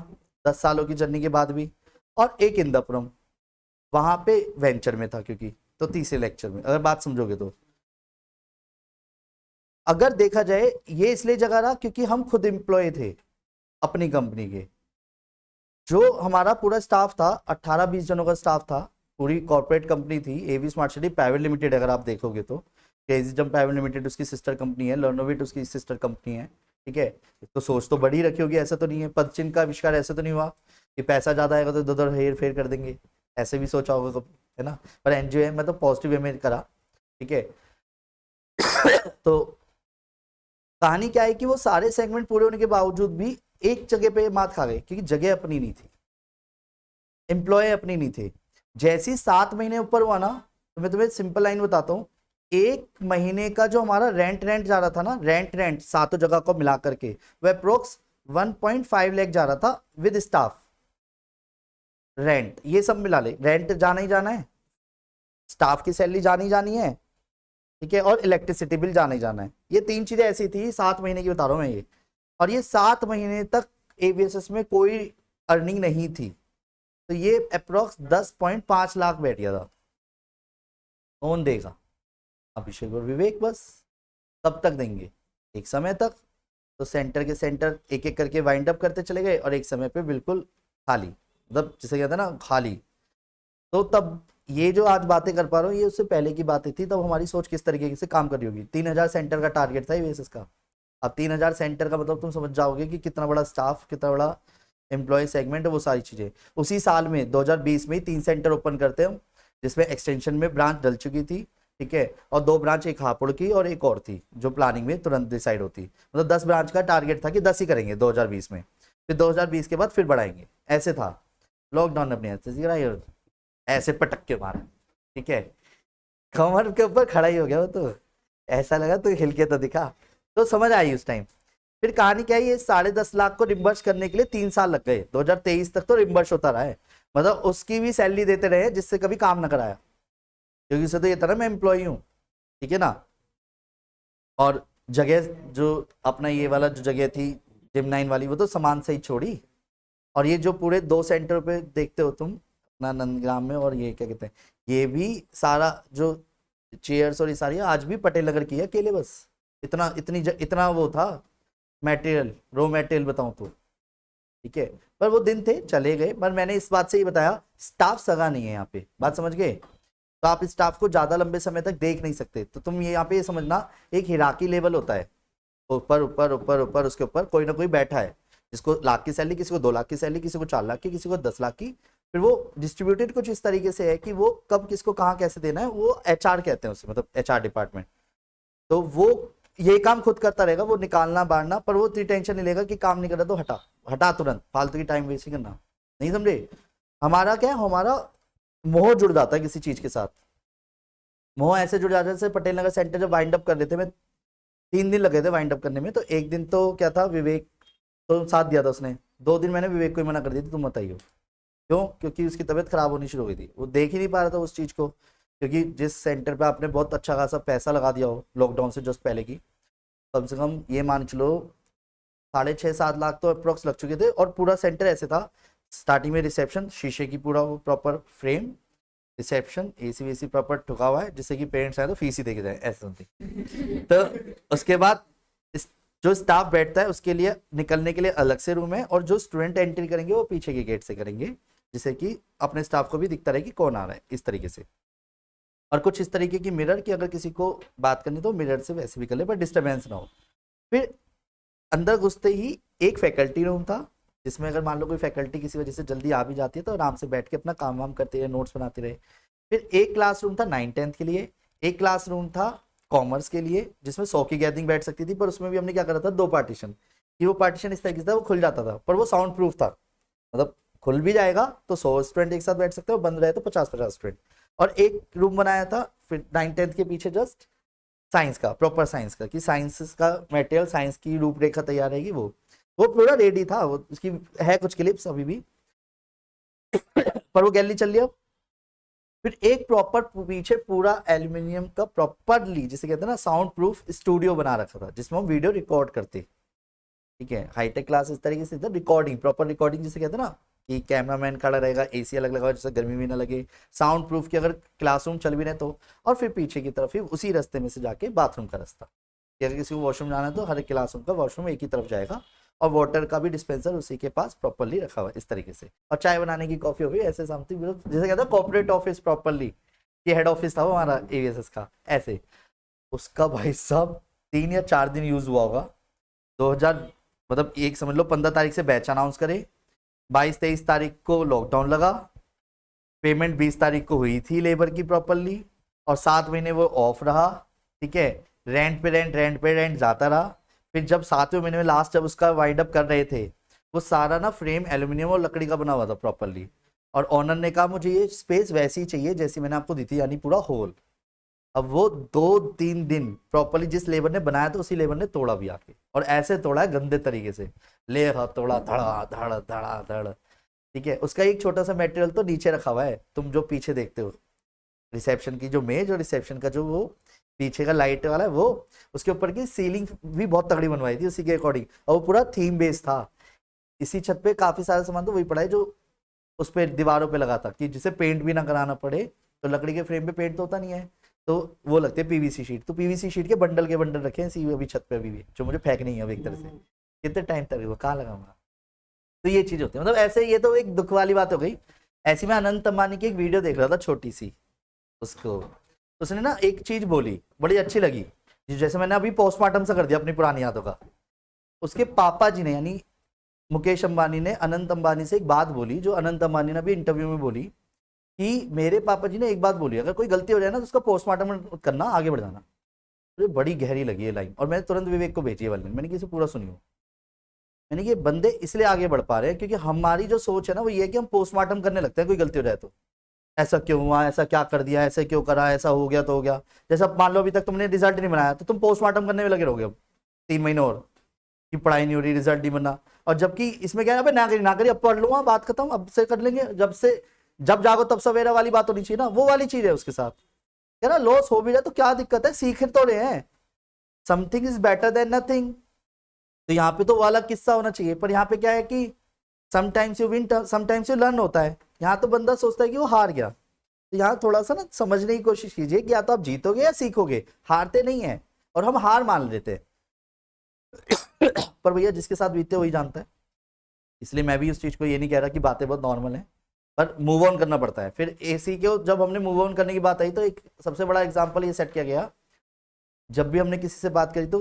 10 सालों की जर्नी के बाद भी। और एक इंदापुरम, वहां पे वेंचर में था क्योंकि, तो तीसरे लेक्चर में अगर बात समझोगे तो, अगर देखा जाए ये इसलिए जगह रहा क्योंकि हम खुद एम्प्लॉय थे अपनी कंपनी के। जो हमारा पूरा स्टाफ था, 18-20 जनों का स्टाफ था, पूरी कॉर्पोरेट कंपनी थी एवी स्मार्ट सिटी प्राइवेट लिमिटेड, अगर आप देखोगे तो केजीजम प्राइवेट लिमिटेड उसकी सिस्टर कंपनी है, लर्नोविट उसकी सिस्टर कंपनी है, ठीक है। तो सोच तो बड़ी रखी होगी, ऐसा तो नहीं है, पदचिन्ह का आविष्कार ऐसा तो नहीं हुआ कि पैसा ज्यादा आएगा तो इधर हेर फेर कर देंगे, ऐसे भी सोचा होगा कभी, है ना। पर एनजीओ है, मतलब पॉजिटिव वे में करा, ठीक है। तो कहानी क्या है कि वो सारे सेगमेंट पूरे होने के बावजूद भी एक जगह पे मात खा गए, क्योंकि जगह अपनी नहीं थी, एम्प्लॉय अपनी नहीं थे। जैसे ही 7 महीने ऊपर हुआ ना, तो मैं तुम्हें सिंपल लाइन बताता हूँ, 1 महीने का जो हमारा रेंट जा रहा था ना, रेंट सातों जगह को मिला करके, वह अप्रोक्स 1.5 लाख जा रहा था विद स्टाफ। रेंट ये सब मिला ले, रेंट जाना ही जाना है, स्टाफ की सैलरी जानी जानी है, ठीक है, और इलेक्ट्रिसिटी बिल जाना ही जाना है। ये 3 चीजें ऐसी थी, 7 महीने की बता रहा हूं मैं ये। और ये 7 महीने तक एवीएसएस में कोई अर्निंग नहीं थी, तो ये अप्रोक्स 10.5 लाख बैठ गया था। कौन देगा? अभिषेक और विवेक बस। कब तक देंगे? एक समय तक। तो सेंटर के सेंटर एक एक करके वाइंड अप करते चले गए, और एक समय पे बिल्कुल खाली, मतलब जिसे कहते हैं ना खाली। तो तब ये जो आज बातें कर पा रहा हूँ, ये उससे पहले की बातें थी, तब हमारी सोच किस तरीके से काम कर रही होगी। 3000 सेंटर का टारगेट था यूएसएस का। अब 3000 सेंटर का मतलब तुम समझ जाओगे कि कितना बड़ा स्टाफ, कितना बड़ा एम्प्लॉय सेगमेंट है, वो सारी चीजें। उसी साल में 2020 में 3 सेंटर ओपन करते हैं, जिसमें एक्सटेंशन में ब्रांच डल चुकी थी, ठीक है, और 2 ब्रांच, एक हापुड़ की और एक और थी जो प्लानिंग में तुरंत डिसाइड होती। मतलब 10 ब्रांच का टारगेट था कि 10 ही करेंगे 2020 में, फिर 2020 के बाद फिर बढ़ाएंगे, ऐसे था। लॉकडाउन अपने ऐसे पटक के मारा, ठीक है, कमर के ऊपर खड़ा ही हो गया वो तो, ऐसा लगा तो हिल के तो दिखा, तो समझ आई उस टाइम। फिर कहानी क्या है, ये 10.5 लाख को रिम्बर्स करने के लिए 3 साल लग गए, 2023 तक तो रिम्बर्स होता रहा है, मतलब उसकी भी सैलरी देते रहे जिससे कभी काम ना कराया, क्योंकि उसे तो ये था ना मैं एम्प्लॉय हूँ, ठीक है ना। और जगह जो अपना ये वाला जो जगह थी जिम 9 वाली, वो तो सामान से ही छोड़ी। और ये जो पूरे 2 सेंटर पे देखते हो तुम अपना नंदग्राम में, और ये क्या कहते हैं, ये भी सारा जो चेयर्स और ये सारी आज भी पटेल नगर की है अकेले बस। इतना वो था मटेरियल, रो मटेरियल बताऊं तो, ठीक है। पर वो दिन थे, चले गए। पर मैंने इस बात से ही बताया, स्टाफ सगा नहीं है यहाँ पे, बात समझ गए। तो आप स्टाफ को ज्यादा लंबे समय तक देख नहीं सकते, तो तुम ये यहाँ पे ये समझना, एक हिराकी लेवल होता है, ऊपर ऊपर ऊपर ऊपर, उसके ऊपर कोई ना कोई बैठा है, जिसको लाख की सैलरी, किसी को 2 लाख की सैलरी, किसी को 4 लाख की, किसी को 10 लाख की। फिर वो डिस्ट्रीब्यूटेड कुछ इस तरीके से है कि वो कब किसको कहाँ कैसे देना है, वो एचआर कहते हैं उसे, मतलब एचआर डिपार्टमेंट। तो वो ये काम खुद करता रहेगा, वो निकालना बांटना, पर वो इतनी टेंशन नहीं लेगा कि काम नहीं कर रहा तो हटा हटा तुरंत, फालतू की टाइम वेस्ट करना नहीं, समझे। हमारा क्या है, हमारा मोह जुड़ जाता है किसी चीज के साथ, मोह ऐसे जुड़ जाता है। जैसे पटेल नगर सेंटर जब वाइंड अप कर देते, मैं 3 दिन लगे थे वाइंड अप करने में, तो एक दिन तो क्या था, विवेक तो साथ दिया था उसने, 2 दिन मैंने विवेक को ही मना कर दी थी, तुम बताइए क्यों, क्योंकि उसकी तबीयत खराब होनी शुरू हो गई थी, वो देख ही नहीं पा रहा था उस चीज को। क्योंकि जिस सेंटर पे आपने बहुत अच्छा खासा पैसा लगा दिया हो लॉकडाउन से जस्ट पहले की, कम से कम ये मान चलो 6.5-7 लाख तो अप्रोक्स लग चुके थे। और पूरा सेंटर ऐसे था, स्टार्टिंग में रिसेप्शन शीशे की, पूरा प्रॉपर फ्रेम, रिसेप्शन एसी वेसी प्रॉपर ठुका हुआ है, जिससे कि पेरेंट्स आए तो फीस ही देके जाए, ऐसे समथिंग। तो उसके बाद जो स्टाफ बैठता है उसके लिए निकलने के लिए अलग से रूम है, और जो स्टूडेंट एंट्री करेंगे वो पीछे के गेट से करेंगे, जिससे कि अपने स्टाफ को भी दिखता रहे कि कौन आ रहा है, इस तरीके से। और कुछ इस तरीके की मिरर की, अगर किसी को बात करनी तो मिरर से वैसे भी कर ले, पर डिस्टर्बेंस ना हो। फिर अंदर घुसते ही एक फैकल्टी रूम था, जिसमें अगर मान लो कोई फैकल्टी किसी वजह से जल्दी आ भी जाती है तो आराम से बैठ के अपना काम वाम करते रहे, नोट्स बनाते रहे। फिर एक क्लासरूम था 9th-10th के लिए, एक क्लासरूम था कॉमर्स के लिए, जिसमें 100 की गैदरिंग बैठ सकती थी, पर उसमें भी हमने क्या करा था, 2 पार्टीशन, कि वो पार्टीशन इस तरीके से था, वो खुल जाता था, पर वो साउंड प्रूफ था, मतलब खुल भी जाएगा तो 100 स्टूडेंट एक साथ बैठ सकते हो, बंद रहे तो 50-50 स्टूडेंट। और एक रूम बनाया था फिर 9th-10th के पीछे जस्ट साइंस का, प्रॉपर साइंस का, कि साइंस का मटेरियल, साइंस की रूपरेखा तैयार रहेगी, वो पूरा रेडी था, वो उसकी है कुछ क्लिप्स अभी भी, पर वो गैलरी चल लिया। फिर एक प्रॉपर पीछे पूरा एल्यूमिनियम का प्रॉपरली, जिसे कहते हैं ना साउंड प्रूफ स्टूडियो बना रखा था, जिसमें हम वीडियो रिकॉर्ड करते, ठीक है, हाईटेक क्लास इस तरीके से रिकॉर्डिंग, प्रॉपर रिकॉर्डिंग जिसे कहते हैं ना, कि कैमरामैन खड़ा रहेगा, एसी अलग लगा जिससे गर्मी भी ना लगे, साउंड प्रूफ की अगर क्लासरूम चल भी रहे तो। और फिर पीछे की तरफ ही उसी रास्ते में से जाके बाथरूम का रास्ता, कि अगर किसी को वॉशरूम जाना है तो हर क्लासरूम का वॉशरूम एक ही तरफ जाएगा, और वाटर का भी डिस्पेंसर उसी के पास प्रॉपरली रखा हुआ है, इस तरीके से। और चाय बनाने की, कॉफी हो गई, ऐसे समथिंग, जैसे कहता है कॉर्पोरेट ऑफिस प्रॉपरली, ये हेड ऑफिस था वो हमारा एवीएसएस का, ऐसे। उसका भाई साहब 3 या 4 दिन यूज हुआ होगा। 2000 मतलब एक समझ लो 15 तारीख से बैच अनाउंस करे, 22-23 तारीख को लॉकडाउन लगा, पेमेंट 20 तारीख को हुई थी लेबर की प्रॉपरली, और 7 महीने वो ऑफ रहा, ठीक है, रेंट पे रेंट जाता रहा। फिर जब 7वें महीने में लास्ट जब उसका वाइंड अप कर रहे थे, वो सारा ना फ्रेम एल्यूमिनियम और लकड़ी का बना हुआ था प्रॉपरली, और ऑनर ने कहा मुझे ये स्पेस वैसी ही चाहिए जैसी मैंने आपको दी थी, यानी पूरा होल। अब वो 2-3 दिन प्रॉपरली जिस लेबर ने बनाया था उसी लेबर ने तोड़ा भी आके, और ऐसे तोड़ा है गंदे तरीके से, ले हाथ तोड़ा, धड़ा धड़ धड़ा धड़। ठीक है, उसका एक छोटा सा मटेरियल तो नीचे रखा हुआ है, तुम जो पीछे देखते हो रिसेप्शन की जो मेज और रिसेप्शन का जो वो पीछे का लाइट वाला है, वो उसके ऊपर की सीलिंग भी बहुत तगड़ी बनवाई थी उसी के अकॉर्डिंग, और वो पूरा थीम बेस्ड था। इसी छत पे काफी सारा सामान तो वही पड़ा है जो उस पे दीवारों पे लगा था, कि जिसे पेंट भी ना कराना पड़े। तो लकड़ी के फ्रेम पे पेंट तो होता नहीं है, तो वो लगते हैं पीवीसी शीट, तो पीवीसी शीट के बंडल रखे हैं अभी छत पे अभी भी, जो मुझे फेंकनी है अब एक तरह से। कितने टाइम तक वो कहाँ लगाऊंगा। तो ये चीज होती है, मतलब ऐसे, ये तो एक दुख वाली बात हो गई। ऐसी मैं अनंत अंबानी की एक वीडियो देख रहा था छोटी सी, उसको उसने ना एक चीज बोली बड़ी अच्छी लगी, जैसे मैंने अभी पोस्टमार्टम सा कर दिया अपनी पुरानी यादों का। उसके पापा जी ने यानी मुकेश अंबानी ने अनंत अंबानी से एक बात बोली, जो अनंत अंबानी ने भी इंटरव्यू में बोली, कि मेरे पापा जी ने एक बात बोली, अगर कोई गलती हो जाए ना तो उसका पोस्टमार्टम करना, आगे बढ़ जाना। मुझे बड़ी गहरी लगी है लाइन, और मैंने तुरंत विवेक को भेजी है वाली, मैंने किसी पूरा सुनी हो। मैंने कि बंदे इसलिए आगे बढ़ पा रहे हैं क्योंकि हमारी जो सोच है ना वो ये है कि हम पोस्टमार्टम करने लगते हैं कोई गलती हो जाए तो, ऐसा क्यों हुआ, ऐसा क्या कर दिया, ऐसे क्यों करा, ऐसा हो गया तो हो गया। जैसा मान लो अभी तक तुमने रिजल्ट नहीं बनाया तो तुम पोस्टमार्टम करने में लगे रहोगे अब 3 महीने और, कि पढ़ाई नहीं हो रही, रिजल्ट नहीं बना। और जबकि इसमें क्या है, ना करी अब पढ़ लूंगा, बात खत्म, अब से कर लेंगे, जब जागो तब सवेरा वाली बात होनी चाहिए ना, वो वाली चीज है उसके साथ। क्या ना, लॉस हो भी जाए तो क्या दिक्कत है, सीख तो रहे हैं, something is better than nothing. तो यहाँ पे तो वो वाला किस्सा होना चाहिए, पर यहाँ पे क्या है कि sometimes you win sometimes you learn होता है। यहाँ तो बंदा सोचता है कि वो हार गया। तो यहाँ थोड़ा सा ना समझने की कोशिश कीजिए कि या तो आप जीतोगे या सीखोगे, हारते नहीं है, और हम हार मान लेते हैं। पर भैया जिसके साथ बीतते वही जानता है, इसलिए मैं भी उस चीज को ये नहीं कह रहा कि बातें बहुत नॉर्मल है, पर मूव ऑन करना पड़ता है। फिर एसी के जब हमने मूव ऑन करने की बात आई तो एक सबसे बड़ा एग्जांपल ये सेट किया गया, जब भी हमने किसी से बात करी तो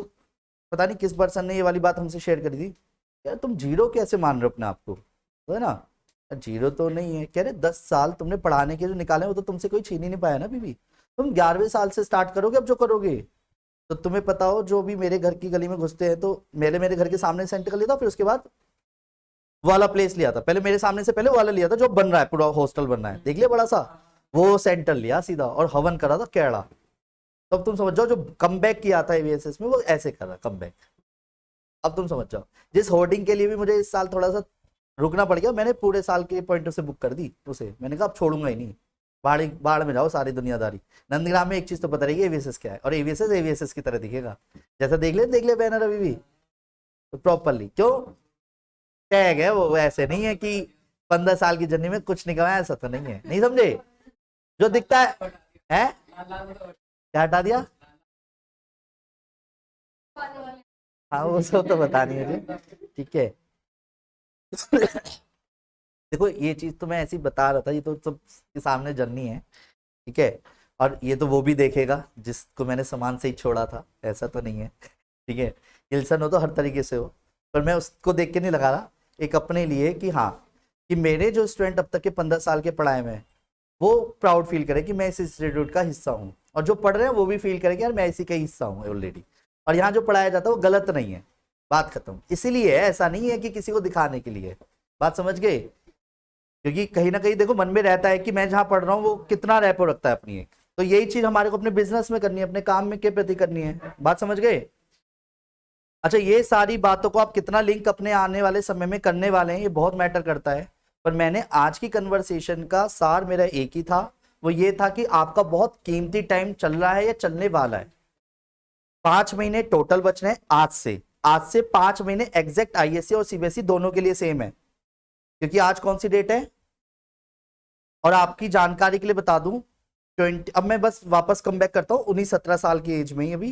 पता नहीं किस पर्सन ने ये वाली बात हमसे शेयर करी थी, यार तुम जीरो कैसे मान रहे हो अपने आप को, तो है ना, जीरो तो नहीं है। कह रहे 10 साल तुमने पढ़ाने के जो निकाले वो तो तुमसे कोई छीन ही नहीं पाया ना बीबी, तुम 11वें साल से स्टार्ट करोगे अब जो करोगे। तो तुम्हें पता हो जो भी मेरे घर की गली में घुसते हैं तो मेरे घर के सामने सेंटर कर लिया था, फिर उसके बाद वाला प्लेस लिया था, पहले मेरे सामने से पहले वाला लिया था जो बन रहा है, पूरा हॉस्टल बन रहा है, देख लिया बड़ा सा, वो सेंटर लिया सीधा और हवन करा था कैड़ा। तब तुम समझ जाओ जो कम बैक किया था एवीएसएस में वो ऐसे कर रहा कम बैक। अब तुम समझ जाओ, जिस होर्डिंग के लिए भी मुझे इस साल थोड़ा सा रुकना पड़ गया, मैंने पूरे साल के पॉइंट से बुक कर दी उसे, मैंने कहा अब छोड़ूंगा ही नहीं, बाढ़ में जाओ सारी दुनियादारी। नंदग्राम में एक चीज तो पता रहेगी एवीएसएस क्या है, और एवीएसएस की तरह दिखेगा, जैसा देख ले बैनर अभी भी तो प्रॉपरली, क्यों टैग है वो, ऐसे नहीं है कि 15 साल की जर्नी में कुछ नहीं कमाया, ऐसा तो नहीं है, नहीं समझे, जो दिखता है क्या हटा दिया। हाँ वो सब तो बता नहीं मुझे, ठीक है। देखो ये चीज तो मैं ऐसी बता रहा था, ये तो सबके सामने जर्नी है, ठीक है, और ये तो वो भी देखेगा जिसको मैंने सामान से ही छोड़ा था, ऐसा तो नहीं है, ठीक है। इल्सन हो तो हर तरीके से हो, पर मैं उसको देख के नहीं लगा रहा, एक अपने लिए कि हाँ, कि मेरे जो स्टूडेंट अब तक के 15 साल के पढ़ाए में वो प्राउड फील करे कि मैं इस इंस्टीट्यूट का हिस्सा हूँ, और जो पढ़ रहे हैं वो भी फील करे कि यार मैं इसी का हिस्सा हूँ ऑलरेडी, और यहाँ जो पढ़ाया जाता है वो गलत नहीं है, बात खत्म। इसीलिए ऐसा नहीं है कि किसी को दिखाने के लिए, बात समझ गए, क्योंकि कहीं ना कहीं देखो मन में रहता है कि मैं जहाँ पढ़ रहा हूँ वो कितना रैपो रखता है अपनी एक, तो यही चीज हमारे को अपने बिजनेस में करनी है, अपने काम में के प्रति करनी है, बात समझ गए। अच्छा ये सारी बातों को आप कितना लिंक अपने आने वाले समय में करने वाले हैं ये बहुत मैटर करता है, पर मैंने आज की कन्वर्सेशन का सार मेरा एक ही था, वो ये था कि आपका बहुत कीमती टाइम चल रहा है या चलने वाला है। 5 महीने टोटल बच रहे हैं आज से 5 महीने एग्जैक्ट आईएससी और सीबीएसई दोनों के लिए सेम है, क्योंकि आज कौन सी डेट है, और आपकी जानकारी के लिए बता दूं 20, अब मैं बस वापस कम बैक करता हूं 19-17 साल की एज में ही अभी,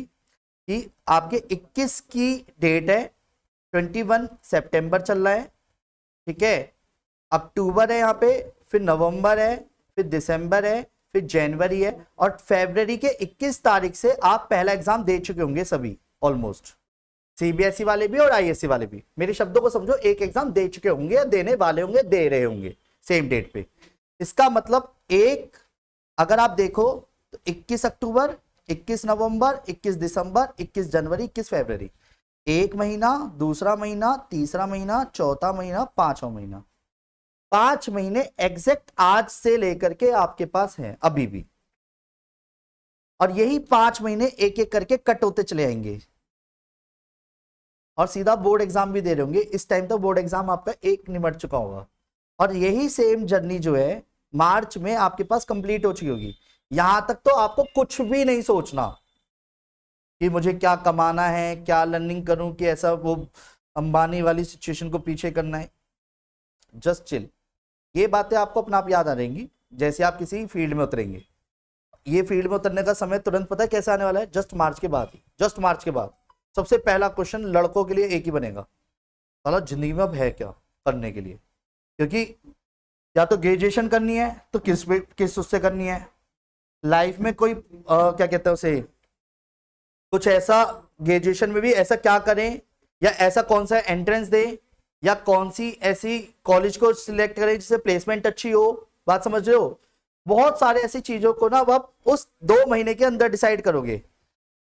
कि आपके 21 की डेट है, 21 सितंबर चल रहा है, ठीक है, अक्टूबर है यहाँ पे, फिर नवंबर है, फिर दिसंबर है, फिर जनवरी है, और फरवरी के 21 तारीख से आप पहला एग्जाम दे चुके होंगे सभी ऑलमोस्ट, सीबीएसई वाले भी और आईएससी वाले भी, मेरे शब्दों को समझो, एक एग्जाम दे चुके होंगे या देने वाले होंगे, दे रहे होंगे सेम डेट पे। इसका मतलब एक, अगर आप देखो तो 21 अक्टूबर, 21 नवंबर, 21 दिसंबर, 21 जनवरी, 21 फरवरी, 1 महीना, दूसरा महीना, तीसरा महीना, चौथा महीना, 5वां महीना। 5 महीने एग्जैक्ट आज से लेकर के आपके पास है अभी भी, और यही 5 महीने एक एक करके कट होते चले आएंगे और सीधा बोर्ड एग्जाम भी दे रहे होंगे। इस टाइम तक बोर्ड एग्जाम आपका एक निमट चुका होगा और यही सेम जर्नी जो है मार्च में आपके पास कंप्लीट हो चुकी होगी। यहां तक तो आपको कुछ भी नहीं सोचना कि मुझे क्या कमाना है, क्या लर्निंग करूं, कि ऐसा वो अंबानी वाली सिचुएशन को पीछे करना है। Just chill. ये बातें आपको अपने आप याद आ रहेंगी जैसे आप किसी फील्ड में उतरेंगे। ये फील्ड में उतरने का समय तुरंत पता है कैसे आने वाला है? जस्ट मार्च के बाद ही। जस्ट मार्च के बाद सबसे पहला क्वेश्चन लड़कों के लिए एक ही बनेगा, साला जिंदगी में अब है क्या करने के लिए? क्योंकि या तो ग्रेजुएशन करनी है तो किस उससे करनी है, लाइफ में कोई क्या कहते हैं उसे, कुछ ऐसा ग्रेजुएशन में भी ऐसा क्या करें, या ऐसा कौन सा एंट्रेंस दें, या कौन सी ऐसी कॉलेज को सिलेक्ट करें जिससे प्लेसमेंट अच्छी हो। बात समझ रहे हो? बहुत सारे ऐसी चीजों को ना अब आप उस 2 महीने के अंदर डिसाइड करोगे।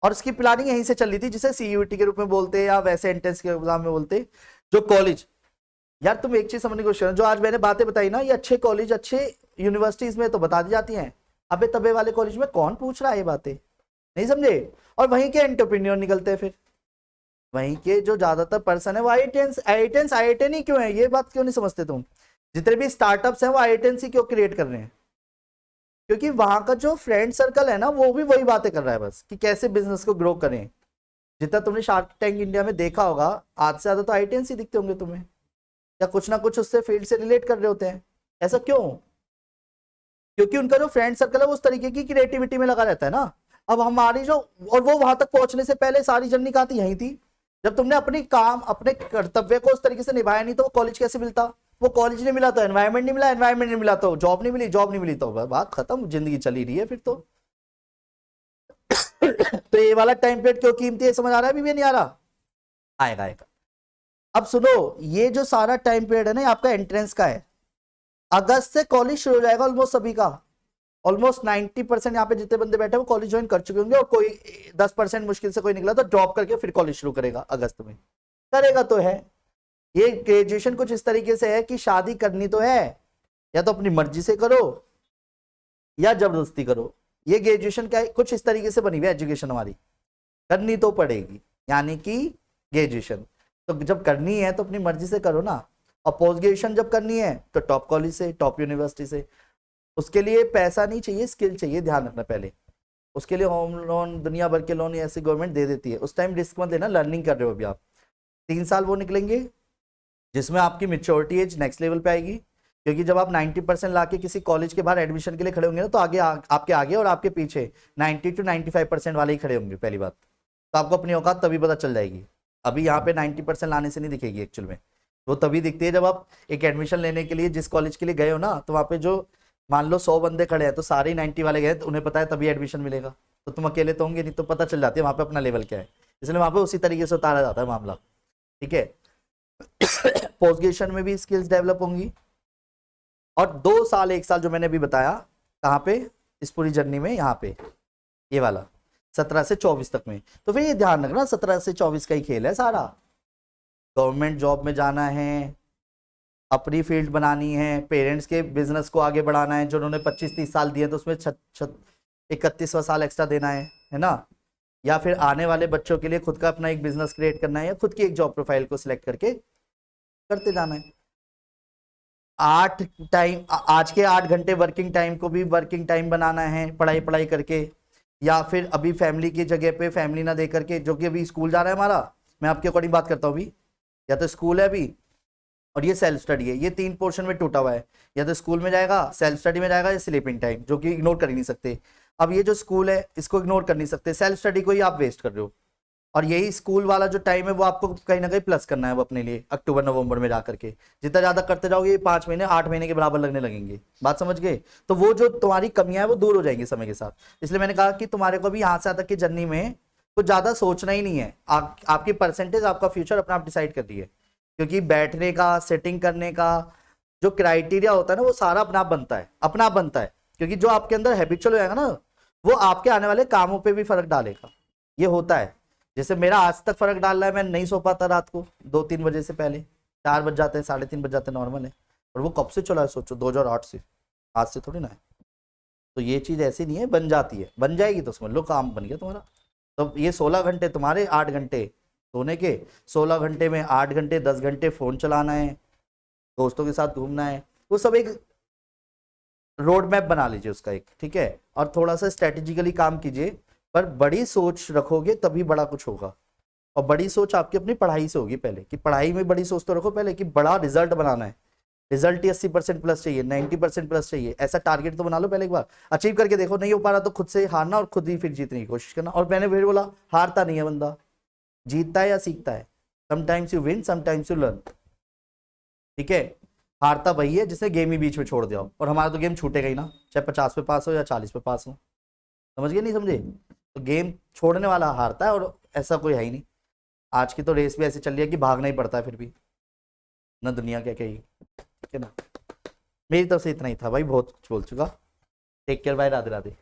और इसकी प्लानिंग यहीं से चल रही थी, जिसे सीयूईटी के रूप में बोलते हैं या वैसे एंट्रेंस के एग्जाम में बोलते हैं। जो कॉलेज, यार तुम एक चीज समझने की कोशिश करो, जो आज मैंने बातें बताई ना, ये अच्छे कॉलेज अच्छे यूनिवर्सिटीज में तो बता दी जाती हैं, अबे तबे वाले कॉलेज में कौन पूछ रहा है ये बातें? नहीं समझे? और वहीं के एंटरप्रेन्योर निकलते हैं फिर, वहीं के जो ज्यादातर पर्सन है वो आईआईटियंस आईआईटियन ही क्यों है? ये बात क्यों नहीं समझते तुम? जितने भी स्टार्टअप्स हैं वो आईआईटियंस ही क्यों क्रिएट कर रहे हैं? क्योंकि वहां का जो फ्रेंड सर्कल है ना वो भी वही बातें कर रहा है बस, कि कैसे बिजनेस को ग्रो करें। जितना तुमने शार्क टैंक इंडिया में देखा होगा, आज से ज्यादा तो आईआईटियंस ही दिखते होंगे तुम्हें, या कुछ ना कुछ उससे फील्ड से रिलेट कर रहे होते हैं। ऐसा क्यों? क्योंकि उनका जो फ्रेंड सर्कल है वो उस तरीके की क्रिएटिविटी में लगा रहता है ना। अब हमारी जो, और वो वहां तक पहुंचने से पहले सारी जर्नी कहाँ थी? यही थी। जब तुमने अपनी काम अपने कर्तव्य को उस तरीके से निभाया नहीं तो वो कॉलेज कैसे मिलता? वो कॉलेज नहीं मिला तो एनवायरमेंट नहीं मिला, एनवायरमेंट नहीं मिला तो जॉब नहीं मिली, जॉब नहीं मिली तो बात खत्म, जिंदगी चली रही है फिर तो। तो ये वाला टाइम पीरियड क्यों कीमती है, समझ आ रहा है? अभी भी नहीं आ रहा? आएगा आएगा। अब सुनो, ये जो सारा टाइम पीरियड है ना, ये आपका एंट्रेंस का है। अगस्त से कॉलेज शुरू हो जाएगा ऑलमोस्ट सभी का। ऑलमोस्ट 90% यहाँ पे जितने बंदे बैठे हैं वो कॉलेज ज्वाइन कर चुके होंगे, और कोई 10% मुश्किल से कोई निकला तो ड्रॉप करके फिर कॉलेज शुरू करेगा अगस्त में। करेगा तो है। ये ग्रेजुएशन कुछ इस तरीके से है कि शादी करनी तो है, या तो अपनी मर्जी से करो या जबरदस्ती करो। ये ग्रेजुएशन क्या है, कुछ इस तरीके से बनी हुई है एजुकेशन हमारी, करनी तो पड़ेगी। यानी कि ग्रेजुएशन तो जब करनी है तो अपनी मर्जी से करो ना, और पोस्ट ग्रेजुएशन जब करनी है तो टॉप कॉलेज से, टॉप यूनिवर्सिटी से। उसके लिए पैसा नहीं चाहिए, स्किल चाहिए, ध्यान रखना पहले। उसके लिए होम लोन, दुनिया भर के लोन ऐसी गवर्नमेंट दे देती है। उस टाइम रिस्क मत लेना, लर्निंग कर रहे हो अभी आप। 3 साल वो निकलेंगे जिसमें आपकी मेच्योरिटी एज नेक्स्ट लेवल पे आएगी। क्योंकि जब आप 90% ला के किसी कॉलेज के बाहर एडमिशन के लिए खड़े होंगे ना, तो आपके आगे और आपके पीछे 90 to 95% वाले ही खड़े होंगे पहली बात। तो आपको अपनी औकात तभी पता चल जाएगी। अभी यहाँ पे 90% लाने से नहीं दिखेगी एक्चुअल में, वो तभी दिखती है जब आप एक एडमिशन लेने के लिए जिस कॉलेज के लिए गए हो ना, तो वहाँ पे जो मान लो 100 बंदे खड़े हैं तो सारे 90 वाले गए, तो उन्हें पता है तभी एडमिशन मिलेगा। तो तुम अकेले तो होंगे नहीं, तो पता चल जाती है वहाँ पे अपना लेवल क्या है। इसलिए वहाँ पे उसी तरीके से उतारा जाता है मामला। ठीक है। पोस्ट ग्रेजुएशन में भी स्किल्स डेवलप होंगी, और 2 साल 1 साल जो मैंने अभी बताया कहाँ पे, इस पूरी जर्नी में, यहाँ पे ये वाला 17 से 24 तक में। तो फिर ये ध्यान रखना 17 से 24 का ही खेल है सारा। गवर्नमेंट जॉब में जाना है, अपनी फील्ड बनानी है, पेरेंट्स के बिजनेस को आगे बढ़ाना है, जो उन्होंने 25-30 साल दिए तो उसमें 31वां साल एक्स्ट्रा देना है ना। या फिर आने वाले बच्चों के लिए खुद का अपना एक बिजनेस क्रिएट करना है, या खुद की एक जॉब प्रोफाइल को सिलेक्ट करके करते जाना है। 8 टाइम, आज के 8 घंटे वर्किंग टाइम को भी वर्किंग टाइम बनाना है पढ़ाई करके, या फिर अभी फैमिली की जगह पे फैमिली ना दे करके, जो कि अभी स्कूल जा रहा है हमारा, मैं आपके अकॉर्डिंग बात करता हूँ अभी, या तो स्कूल है अभी और ये सेल्फ स्टडी है, ये 3 पोर्शन में टूटा हुआ है। या तो स्कूल में जाएगा, सेल्फ स्टडी में जाएगा, या स्लीपिंग टाइम, जो कि इग्नोर कर ही नहीं सकते। अब ये जो स्कूल है इसको इग्नोर कर नहीं सकते, सेल्फ स्टडी को ही आप वेस्ट कर रहे हो। और यही स्कूल वाला जो टाइम है वो आपको कहीं ना कहीं प्लस करना है वो अपने लिए, अक्टूबर नवंबर में जा करके। जितना ज्यादा करते जाओगे, 5 महीने 8 महीने के बराबर लगने लगेंगे। बात समझ गए? तो वो जो तुम्हारी कमियां है वो दूर हो जाएंगी समय के साथ। इसलिए मैंने कहा कि तुम्हारे को भी यहाँ से तक की जर्नी में कुछ ज्यादा सोचना ही नहीं है। आपकी परसेंटेज आपका फ्यूचर अपना आप डिसाइड कर रही है। क्योंकि बैठने का, सेटिंग करने का जो क्राइटेरिया होता है ना, वो सारा अपना आप बनता है, अपना आप बनता है। क्योंकि जो आपके अंदर हैबिचुअल हो जाएगा ना, वो आपके आने वाले कामों पे भी फर्क डालेगा। ये होता है। जैसे मेरा आज तक फर्क डाल रहा है, मैं नहीं सो पाता रात को 2-3 बजे से पहले, 4 बज जाते हैं, 3:30 बज जाते हैं, नॉर्मल है। और वो कब से चला है सोचो, 2008 से, आज से थोड़ी ना है। तो ये चीज़ ऐसी नहीं है, बन जाती है, बन जाएगी तो समझ लो काम बन गया तुम्हारा। तो ये 16 घंटे तुम्हारे, 8 घंटे सोने के, 16 घंटे में 8 घंटे 10 घंटे फ़ोन चलाना है, दोस्तों के साथ घूमना है, वो सब एक रोड मैप बना लीजिए उसका एक, ठीक है। और थोड़ा सा स्ट्रेटेजिकली काम कीजिए, पर बड़ी सोच रखोगे तभी बड़ा कुछ होगा। और बड़ी सोच आपकी अपनी पढ़ाई से होगी पहले, कि पढ़ाई में बड़ी सोच तो रखो पहले, कि बड़ा रिजल्ट बनाना है, रिजल्ट ही 80% प्लस चाहिए, 90% प्लस चाहिए, ऐसा टारगेट तो बना लो पहले, एक बार अचीव करके देखो, नहीं हो पा रहा तो खुद से हारना और खुद ही फिर जीतने की कोशिश करना। और मैंने फिर बोला, हारता नहीं है बंदा, जीतता है या सीखता है। Sometimes you win, sometimes you learn, ठीक है। हारता वही है जिसने गेम ही बीच में छोड़ दिया हो, और हमारा तो गेम छूटेगा ही ना, चाहे 50 पे पास हो या 40 पे पास हो। समझ गए नहीं समझे? तो गेम छोड़ने वाला हारता है, और ऐसा कोई है ही नहीं। आज की तो रेस भी ऐसी चल रही है कि भागना ही पड़ता है फिर भी, ना दुनिया क्या कहेगी, ठीक है ना। मेरी तरफ से इतना ही था भाई, बहुत कुछ बोल चुका। Take care, bye, Radhe Radhe.